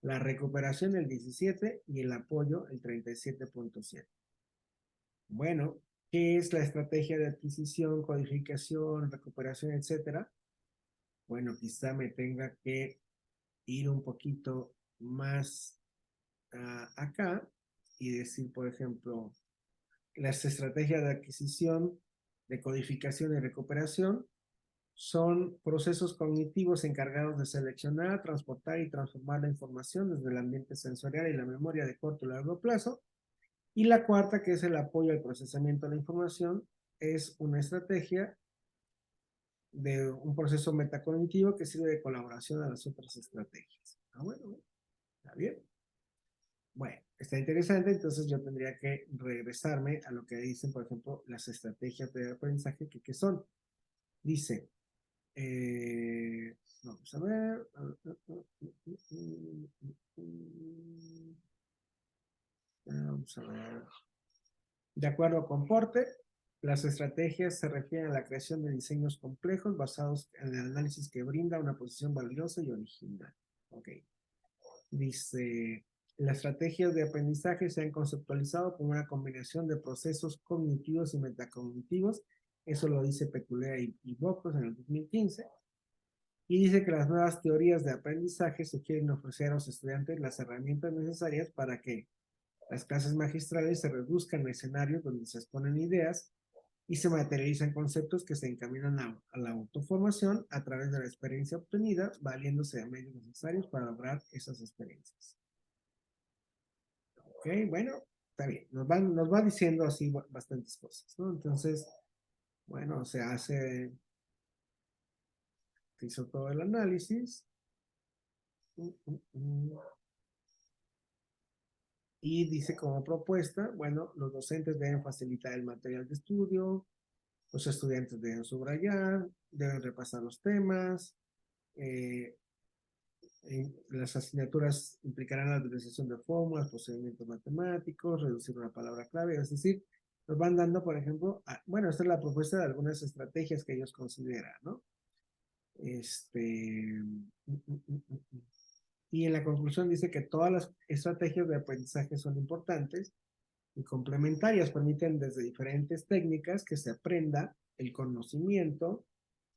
A: La recuperación, el 17%. Y el apoyo, el 37.7%. Bueno, ¿qué es la estrategia de adquisición, codificación, recuperación, etcétera? Bueno, quizá me tenga que ir un poquito más acá y decir, por ejemplo, las estrategias de adquisición, de codificación y recuperación son procesos cognitivos encargados de seleccionar, transportar y transformar la información desde el ambiente sensorial y la memoria de corto y largo plazo. Y la cuarta, que es el apoyo al procesamiento de la información, es una estrategia de un proceso metacognitivo que sirve de colaboración a las otras estrategias. Bueno, está bien. Bueno, está interesante, entonces yo tendría que regresarme a lo que dicen, por ejemplo, las estrategias de aprendizaje, que son. Dice, vamos a ver. Vamos a ver. De acuerdo con Porter, las estrategias se refieren a la creación de diseños complejos basados en el análisis que brinda una posición valiosa y original. Ok. Dice, las estrategias de aprendizaje se han conceptualizado como una combinación de procesos cognitivos y metacognitivos. Eso lo dice Peculea y Bocos en el 2015. Y dice que las nuevas teorías de aprendizaje sugieren ofrecer a los estudiantes las herramientas necesarias para que las clases magistrales se reduzcan a escenarios donde se exponen ideas y se materializan conceptos que se encaminan a la autoformación a través de la experiencia obtenida, valiéndose de medios necesarios para lograr esas experiencias. Ok, bueno, está bien. Nos va diciendo así bastantes cosas, ¿no? Entonces, bueno, se hizo todo el análisis. Y dice como propuesta, bueno, los docentes deben facilitar el material de estudio, los estudiantes deben subrayar, deben repasar los temas, las asignaturas implicarán la utilización de fórmulas, procedimientos matemáticos, reducir una palabra clave, es decir, nos van dando, por ejemplo, bueno, esta es la propuesta de algunas estrategias que ellos consideran, ¿no? Y en la conclusión dice que todas las estrategias de aprendizaje son importantes y complementarias, permiten desde diferentes técnicas que se aprenda el conocimiento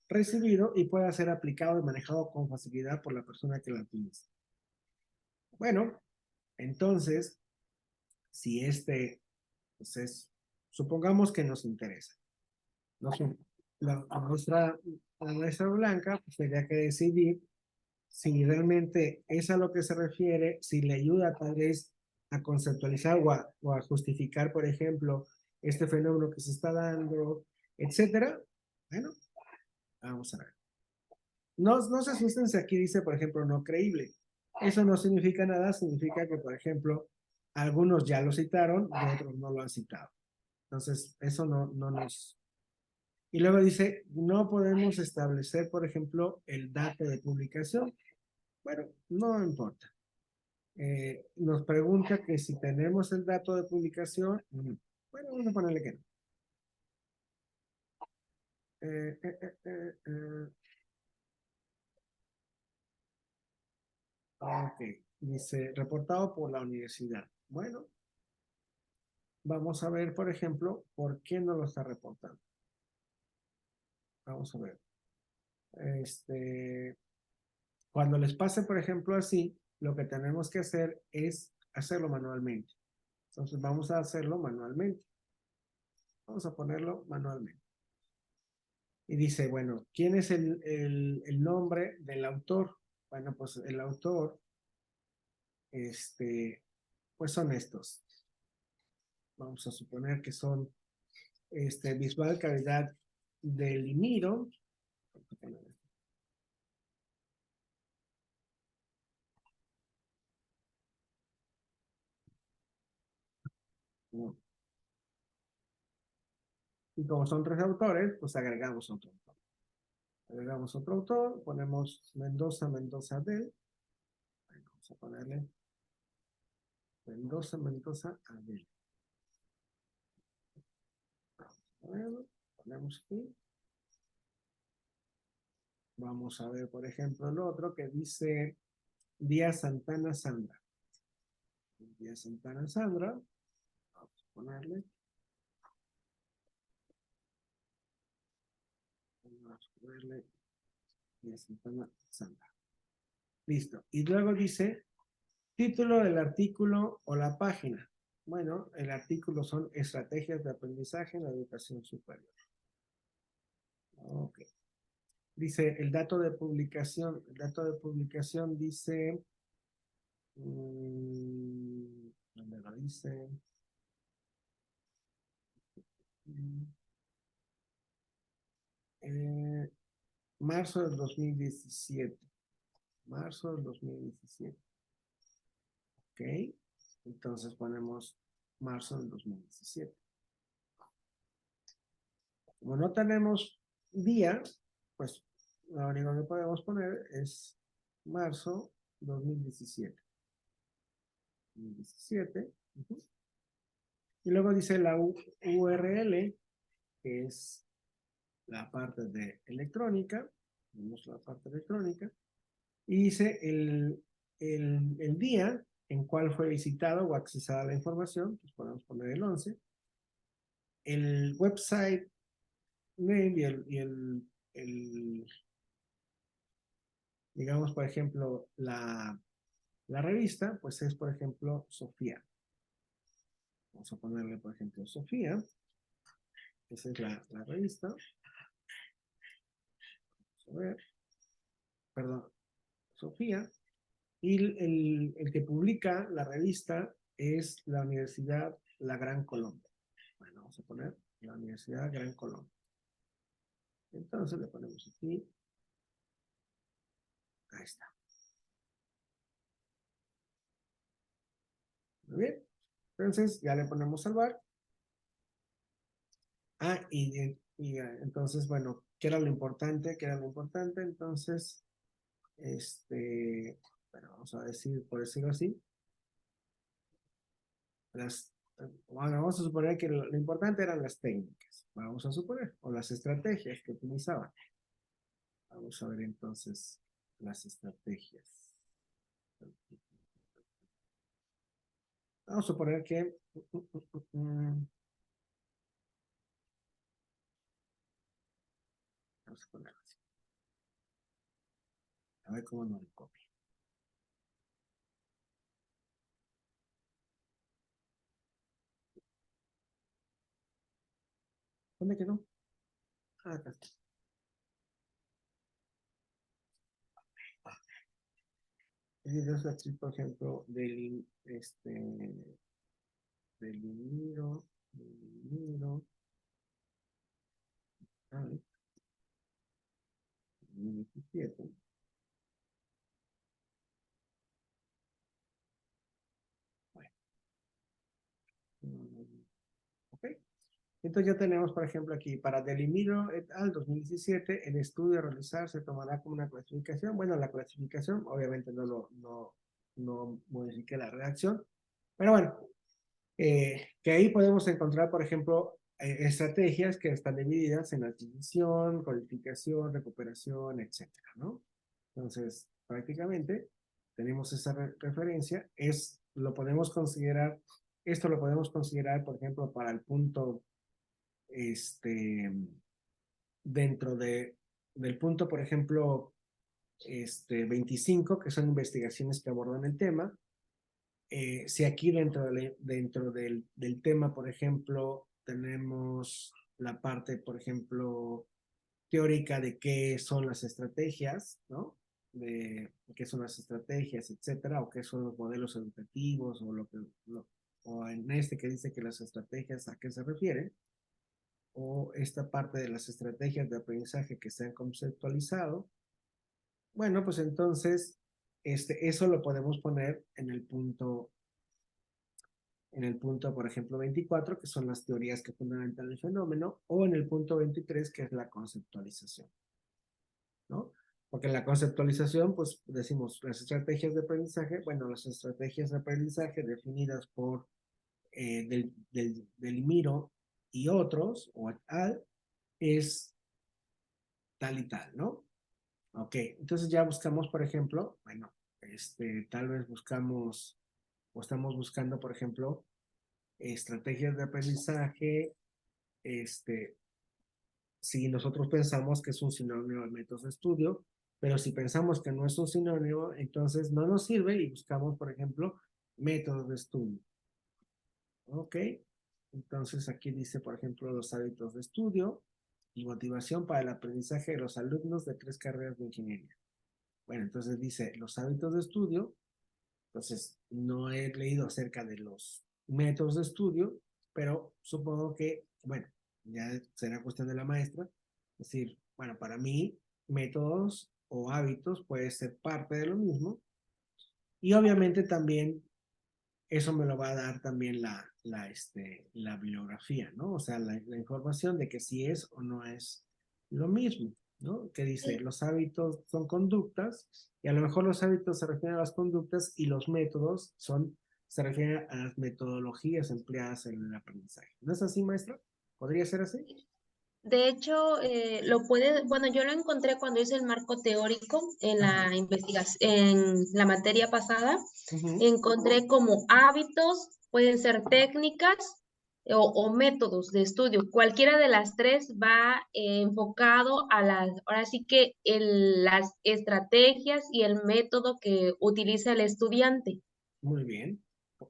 A: recibido y pueda ser aplicado y manejado con facilidad por la persona que la utiliza. Bueno, entonces, si pues supongamos que nos interesa. La maestra Blanca pues, tendría que decidir si realmente es a lo que se refiere, si le ayuda tal vez a conceptualizar o a justificar, por ejemplo, este fenómeno que se está dando, etcétera. Bueno, vamos a ver. No se asusten si aquí dice, por ejemplo, no creíble. Eso no significa nada, significa que, por ejemplo, algunos ya lo citaron y otros no lo han citado. Entonces, eso no nos... Y luego dice, no podemos establecer, por ejemplo, el dato de publicación. Bueno, no importa. Nos pregunta que si tenemos el dato de publicación. Bueno, vamos a ponerle que no. Eh, eh, eh, eh, Ok, dice, reportado por la universidad. Bueno, vamos a ver, por ejemplo, por qué no lo está reportando. Vamos a ver. Cuando les pase, por ejemplo, así, lo que tenemos que hacer es hacerlo manualmente. Entonces vamos a hacerlo manualmente. Vamos a ponerlo manualmente. Y dice, bueno, ¿quién es el nombre del autor? Bueno, pues el autor, pues son estos. Vamos a suponer que son Visual Caridad del Limiro. Y como son 3 autores, pues agregamos otro autor. Agregamos otro autor, ponemos Mendoza Del. Vamos a ponerle Mendoza Adel. Ponemos aquí. Vamos a ver, por ejemplo, el otro que dice Díaz Santana Sandra. Díaz Santana Sandra. Vamos a ponerle. Vamos a ponerle Díaz Santana Sandra. Listo. Y luego dice título del artículo o la página. Bueno, el artículo son estrategias de aprendizaje en la educación superior. Ok. Dice el dato de publicación. El dato de publicación dice. ¿Dónde lo dice? Marzo del 2017. Marzo del 2017. Ok. Entonces ponemos marzo del 2017. Como no tenemos día, pues lo único que podemos poner es marzo 2017. 2017. Y luego dice la URL, que es la parte de electrónica. Tenemos la parte electrónica. Y dice el día en cual fue visitado o accesada la información, pues podemos poner el 11. El website name digamos, por ejemplo, la revista, pues es, por ejemplo, Sofía. Vamos a ponerle, por ejemplo, Sofía. Esa es la revista. Vamos a ver. Perdón, Sofía. Y el que publica la revista es la Universidad La Gran Colombia. Bueno, vamos a poner la Universidad Gran Colombia. Entonces le ponemos aquí. Ahí está. Muy bien. Entonces ya le ponemos salvar. Entonces, bueno, ¿qué era lo importante? ¿Qué era lo importante? Entonces, bueno, vamos a decir, por decirlo así, bueno, vamos a suponer que lo importante eran las técnicas, vamos a suponer, o las estrategias que utilizaban. Vamos a ver entonces las estrategias. Vamos a suponer que vamos a poner así. A ver cómo nos lo copia. ¿Dónde quedó? Ah, acá está. Es así, por ejemplo, del Limiro, a ver, 2017. Bueno, ok. Entonces ya tenemos, por ejemplo, aquí, para Delimiro et al. 2017, el estudio a realizar se tomará como una clasificación. Bueno, la clasificación, obviamente no modifique la redacción, pero bueno, que ahí podemos encontrar, por ejemplo, estrategias que están divididas en adquisición, codificación, recuperación, etcétera, ¿no? Entonces, prácticamente tenemos esa referencia, lo podemos considerar, esto lo podemos considerar, por ejemplo, para el punto, dentro del punto, por ejemplo, 25, que son investigaciones que abordan el tema. Si aquí dentro del tema, por ejemplo, tenemos la parte, por ejemplo, teórica de qué son las estrategias, ¿no? De qué son las estrategias, etcétera, o qué son los modelos educativos, o en que dice que las estrategias, ¿a qué se refieren? O esta parte de las estrategias de aprendizaje que se han conceptualizado. Bueno, pues entonces, eso lo podemos poner en el punto, por ejemplo, 24, que son las teorías que fundamentan el fenómeno, o en el punto 23, que es la conceptualización, ¿no? Porque en la conceptualización, pues decimos las estrategias de aprendizaje, bueno, las estrategias de aprendizaje definidas por del Miro y otros, o al, es tal y tal, ¿no? Ok, entonces ya buscamos, por ejemplo, bueno, tal vez buscamos, o estamos buscando, por ejemplo, estrategias de aprendizaje, si nosotros pensamos que es un sinónimo de métodos de estudio, pero si pensamos que no es un sinónimo, entonces no nos sirve y buscamos, por ejemplo, métodos de estudio. Ok, entonces aquí dice, por ejemplo, los hábitos de estudio y motivación para el aprendizaje de los alumnos de 3 carreras de ingeniería. Bueno, entonces dice los hábitos de estudio. Entonces, no he leído acerca de los métodos de estudio, pero supongo que, bueno, ya será cuestión de la maestra. Es decir, bueno, para mí, métodos o hábitos puede ser parte de lo mismo. Y obviamente también eso me lo va a dar también la bibliografía, ¿no? O sea, la información de que si es o no es lo mismo, ¿no? Que dice,
B: Sí.
A: los hábitos son conductas, y a lo mejor los hábitos se refieren a las conductas y los métodos se refieren a las metodologías empleadas en el aprendizaje. ¿No es así, maestra? ¿Podría ser así?
B: De hecho, bueno, yo lo encontré cuando hice el marco teórico en
A: Ajá.
B: la en la materia pasada.
A: Ujú.
B: Encontré como hábitos, pueden ser técnicas o métodos de estudio. Cualquiera de las tres va enfocado a ahora sí que las estrategias y el método que utiliza el estudiante.
A: Muy bien.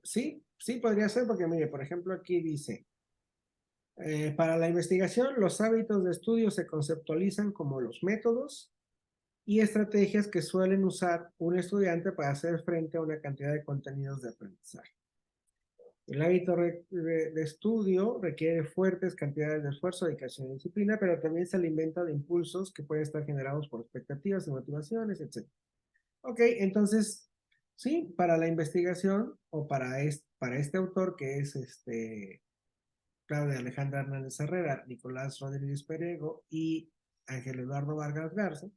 A: Sí, sí, podría ser porque, mire, por ejemplo, aquí dice, para la investigación, los hábitos de estudio se conceptualizan como los métodos y estrategias que suelen usar un estudiante para hacer frente a una cantidad de contenidos de aprendizaje. El hábito de estudio requiere fuertes cantidades de esfuerzo, dedicación y disciplina, pero también se alimenta de impulsos que pueden estar generados por expectativas y motivaciones, etc. Ok, entonces, sí, para la investigación o para este autor que es Claudia Alejandra Hernández Herrera, Nicolás Rodríguez Perego y Ángel Eduardo Vargas Garza,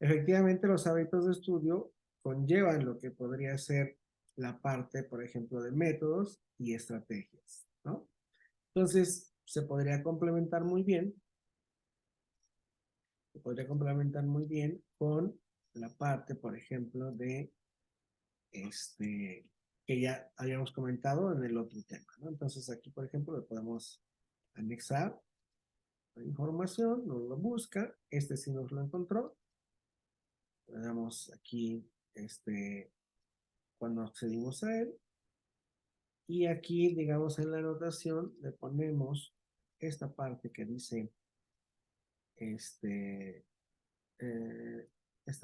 A: efectivamente los hábitos de estudio conllevan lo que podría ser la parte, por ejemplo, de métodos y estrategias, ¿no? Entonces, se podría complementar muy bien con la parte, por ejemplo, de que ya habíamos comentado en el otro tema, ¿no? Entonces, aquí, por ejemplo, le podemos anexar la información, nos lo busca, sí nos lo encontró, le damos aquí, cuando accedimos a él, y aquí, digamos, en la anotación le ponemos esta parte que dice, esta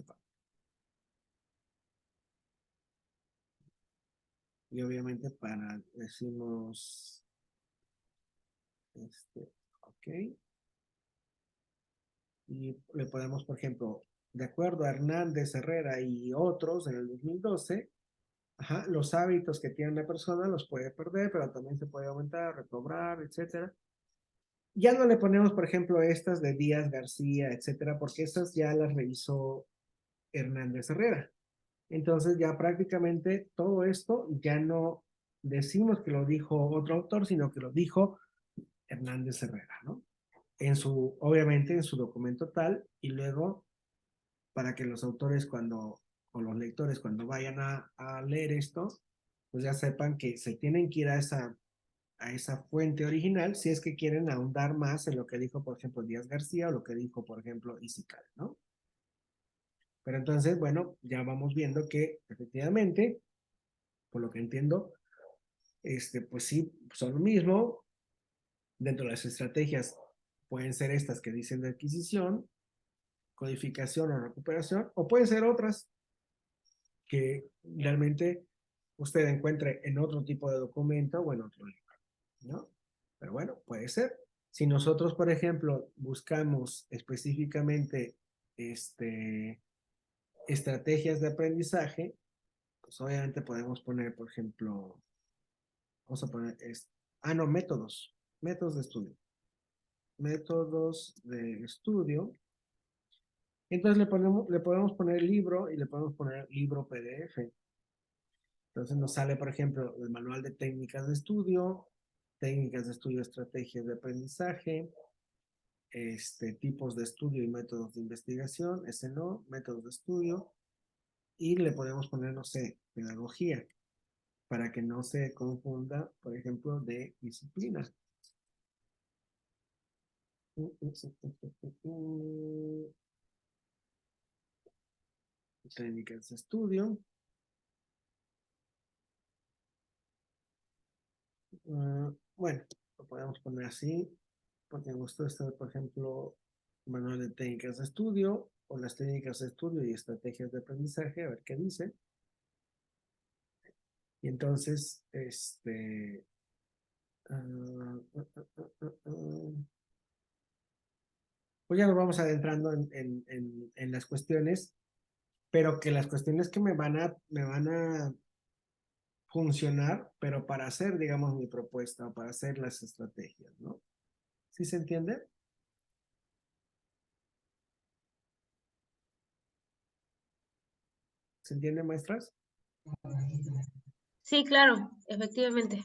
A: parte. Y obviamente para decimos, ok, y le podemos, por ejemplo, de acuerdo a Hernández Herrera y otros en el 2012, ajá, los hábitos que tiene una persona los puede perder, pero también se puede aumentar, recobrar, etcétera. Ya no le ponemos, por ejemplo, estas de Díaz García, etcétera, porque estas ya las revisó Hernández Herrera. Entonces ya prácticamente todo esto ya no decimos que lo dijo otro autor, sino que lo dijo Hernández Herrera, ¿no? Obviamente en su documento tal, y luego para que los autores cuando o los lectores cuando vayan a leer esto, pues ya sepan que se tienen que ir a esa fuente original si es que quieren ahondar más en lo que dijo, por ejemplo, Díaz García o lo que dijo, por ejemplo, Isical, ¿no? Pero entonces, bueno, ya vamos viendo que efectivamente, por lo que entiendo, pues sí, son lo mismo. Dentro de las estrategias pueden ser estas que dicen de adquisición, codificación o recuperación, o pueden ser otras que realmente usted encuentre en otro tipo de documento o en otro libro, ¿no? Pero bueno, puede ser. Si nosotros, por ejemplo, buscamos específicamente estrategias de aprendizaje, pues obviamente podemos poner, por ejemplo, vamos a poner, no, métodos de estudio. Métodos de estudio. Entonces le podemos poner libro y le podemos poner libro PDF. Entonces nos sale, por ejemplo, el manual de técnicas de estudio, estrategias de aprendizaje, tipos de estudio y métodos de investigación, ese no, métodos de estudio, y le podemos poner, no sé, pedagogía, para que no se confunda, por ejemplo, de disciplina. Técnicas de estudio. Bueno, lo podemos poner así, porque me gustó esto, por ejemplo, manual de técnicas de estudio, o las técnicas de estudio y estrategias de aprendizaje, a ver qué dice. Y entonces, pues ya nos vamos adentrando en las cuestiones, pero que las cuestiones que me van a funcionar, pero para hacer, digamos, mi propuesta, o para hacer las estrategias, ¿no? ¿Sí se entiende? ¿Se entiende, maestras?
B: Sí, claro, efectivamente.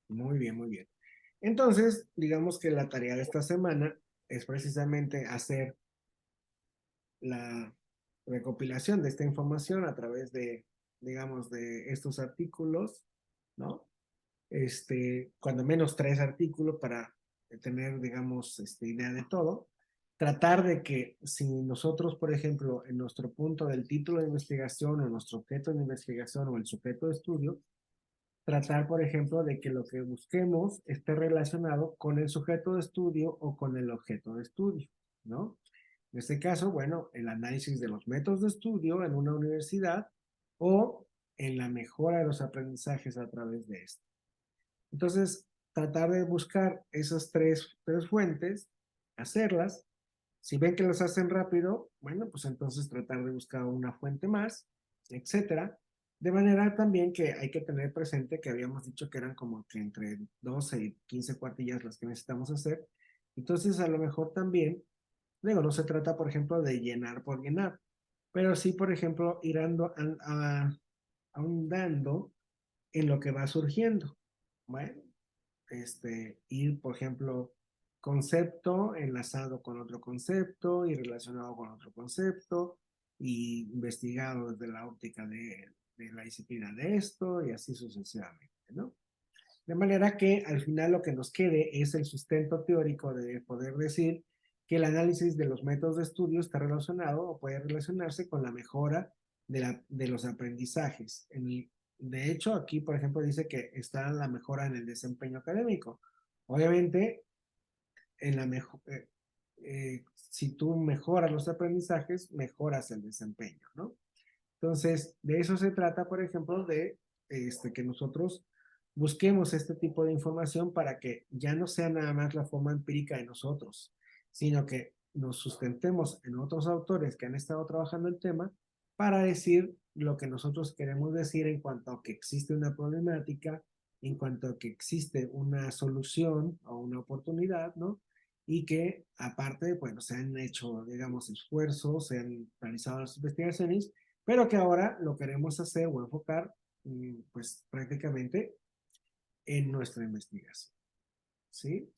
A: Muy bien, muy bien. Entonces, digamos que la tarea de esta semana es precisamente hacer la recopilación de esta información a través de, digamos, de estos artículos, ¿no? Cuando menos 3 artículos para tener, digamos, idea de todo. Tratar de que si nosotros, por ejemplo, en nuestro punto del título de investigación o nuestro objeto de investigación o el sujeto de estudio, tratar, por ejemplo, de que lo que busquemos esté relacionado con el sujeto de estudio o con el objeto de estudio, ¿no? En este caso, bueno, el análisis de los métodos de estudio en una universidad o en la mejora de los aprendizajes a través de esto. Entonces, tratar de buscar esas tres fuentes, hacerlas. Si ven que los hacen rápido, bueno, pues entonces tratar de buscar una fuente más, etcétera. De manera también que hay que tener presente que habíamos dicho que eran como que entre 12 y 15 cuartillas las que necesitamos hacer. Entonces, a lo mejor también, digo, no se trata, por ejemplo, de llenar por llenar, pero sí, por ejemplo, ir ahondando en lo que va surgiendo. Bueno, ir, por ejemplo, concepto enlazado con otro concepto y relacionado con otro concepto y investigado desde la óptica de la disciplina de esto y así sucesivamente, ¿no? De manera que al final lo que nos quede es el sustento teórico de poder decir que el análisis de los métodos de estudio está relacionado o puede relacionarse con la mejora de los aprendizajes. De hecho, aquí, por ejemplo, dice que está la mejora en el desempeño académico. Obviamente, si tú mejoras los aprendizajes, mejoras el desempeño, ¿no? Entonces, de eso se trata, por ejemplo, de que nosotros busquemos este tipo de información para que ya no sea nada más la forma empírica de nosotros, sino que nos sustentemos en otros autores que han estado trabajando el tema para decir lo que nosotros queremos decir en cuanto a que existe una problemática, en cuanto a que existe una solución o una oportunidad, ¿no? Y que aparte, bueno, se han hecho, digamos, esfuerzos, se han realizado las investigaciones, pero que ahora lo queremos hacer o enfocar, pues prácticamente en nuestra investigación. ¿Sí?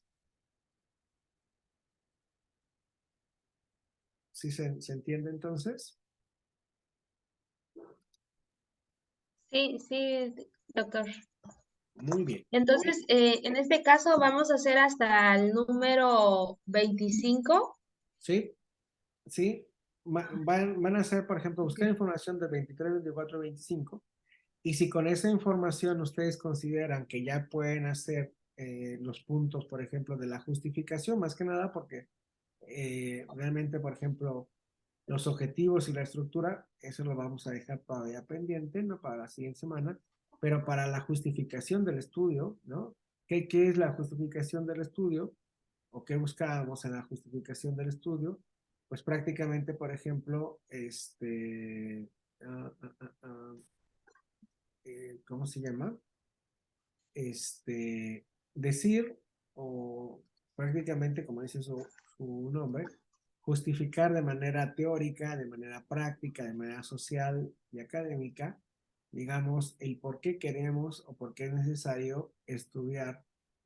A: ¿Sí se entiende entonces?
B: Sí, sí, doctor.
A: Muy bien.
B: Entonces, en este caso vamos a hacer hasta el número 25.
A: ¿Sí? ¿Sí? Van a hacer, por ejemplo, buscar información de 23, 24, 25. Y si con esa información ustedes consideran que ya pueden hacer los puntos, por ejemplo, de la justificación, más que nada porque realmente, por ejemplo, los objetivos y la estructura, eso lo vamos a dejar todavía pendiente, ¿no? Para la siguiente semana, pero para la justificación del estudio, ¿no? ¿Qué es la justificación del estudio? ¿O qué buscábamos en la justificación del estudio? Pues prácticamente, por ejemplo, ¿cómo se llama? Decir o prácticamente, como dice su nombre, justificar de manera teórica, de manera práctica, de manera social y académica, digamos, el por qué queremos o por qué es necesario estudiar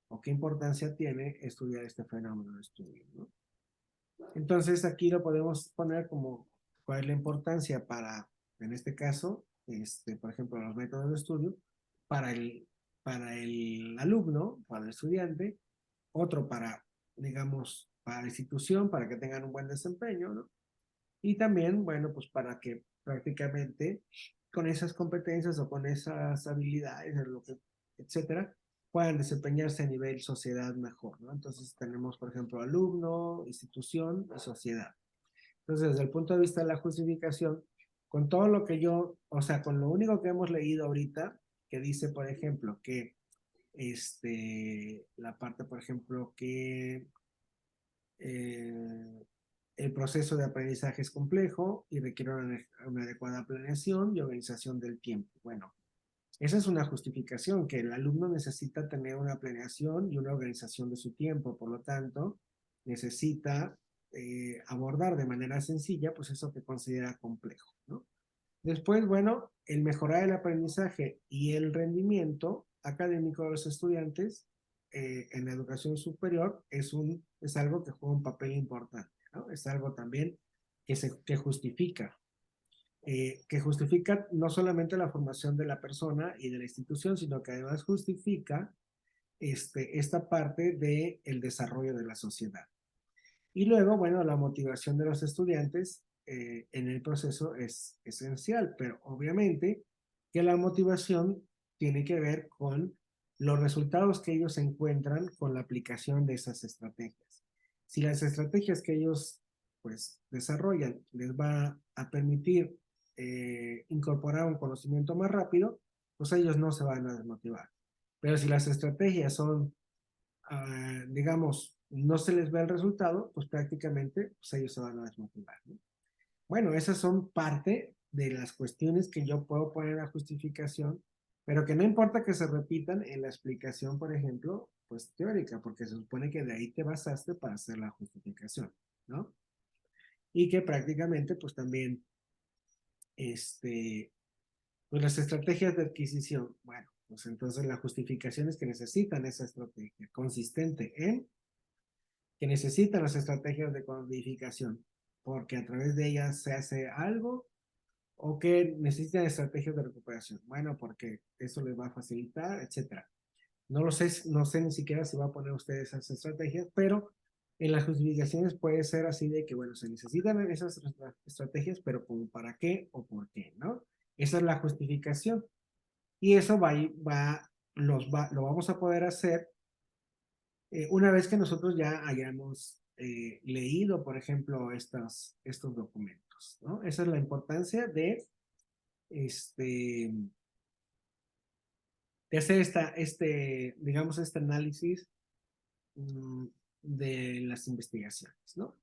A: o qué importancia tiene estudiar este fenómeno de estudio, ¿no? Entonces aquí lo podemos poner como cuál es la importancia para, en este caso, por ejemplo, los métodos de estudio, para para el alumno, para el estudiante, otro para, digamos, para la institución, para que tengan un buen desempeño, ¿no? Y también, bueno, pues para que prácticamente con esas competencias o con esas habilidades, etcétera, puedan desempeñarse a nivel sociedad mejor, ¿no? Entonces tenemos, por ejemplo, alumno, institución y sociedad. Entonces, desde el punto de vista de la justificación, con todo lo que yo, o sea, con lo único que hemos leído ahorita, que dice, por ejemplo, que la parte, por ejemplo, que eh, el proceso de aprendizaje es complejo y requiere una adecuada planeación y organización del tiempo. Bueno, esa es una justificación, que el alumno necesita tener una planeación y una organización de su tiempo, por lo tanto, necesita abordar de manera sencilla, pues eso que considera complejo, ¿no? Después, bueno, el mejorar el aprendizaje y el rendimiento académico de los estudiantes en la educación superior es algo que juega un papel importante, ¿no? Es algo también que justifica no solamente la formación de la persona y de la institución, sino que además justifica esta parte del desarrollo de la sociedad. Y luego, bueno, la motivación de los estudiantes en el proceso es esencial, pero obviamente que la motivación tiene que ver con los resultados que ellos encuentran con la aplicación de esas estrategias. Si las estrategias que ellos pues desarrollan les va a permitir incorporar un conocimiento más rápido, pues ellos no se van a desmotivar. Pero si las estrategias son digamos, no se les ve el resultado, pues prácticamente pues ellos se van a desmotivar, ¿no? Bueno, esas son parte de las cuestiones que yo puedo poner en la justificación, pero que no importa que se repitan en la explicación, por ejemplo, pues teórica, porque se supone que de ahí te basaste para hacer la justificación, ¿no? Y que prácticamente, pues también, pues las estrategias de adquisición, bueno, pues entonces la justificación es que necesitan esa estrategia consistente en que necesitan las estrategias de codificación, porque a través de ellas se hace algo, o que necesitan estrategias de recuperación. Bueno, porque eso les va a facilitar, etcétera. No lo sé, no sé ni siquiera si va a poner ustedes esas estrategias, pero en las justificaciones puede ser así de que, bueno, se necesitan esas estrategias, pero como para qué o por qué, ¿no? Esa es la justificación. Y eso lo vamos a poder hacer una vez que nosotros ya hayamos leído, por ejemplo, estos documentos, ¿no? Esa es la importancia este, de hacer digamos, este análisis mm, de las investigaciones, ¿no?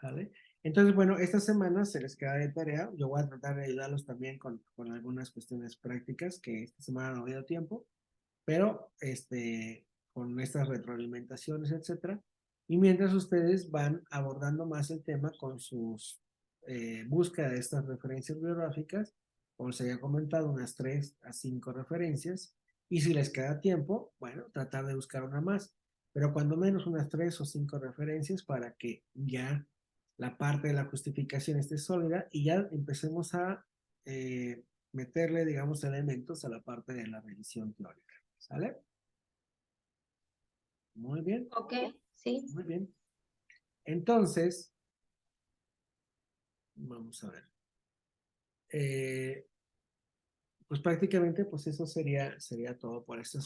A: ¿Vale? Entonces, bueno, esta semana se les queda de tarea. Yo voy a tratar de ayudarlos también con algunas cuestiones prácticas que esta semana no ha habido tiempo, pero con estas retroalimentaciones, etcétera. Y mientras ustedes van abordando más el tema con sus búsqueda de estas referencias bibliográficas, como se había comentado, unas 3 a 5 referencias, y si les queda tiempo, bueno, tratar de buscar una más, pero cuando menos unas 3 o 5 referencias para que ya la parte de la justificación esté sólida y ya empecemos a meterle, digamos, elementos a la parte de la revisión teórica. ¿Sale? Muy bien,
B: Ok, sí.
A: muy bien. Entonces, vamos a ver. Pues prácticamente, pues eso sería todo por esto.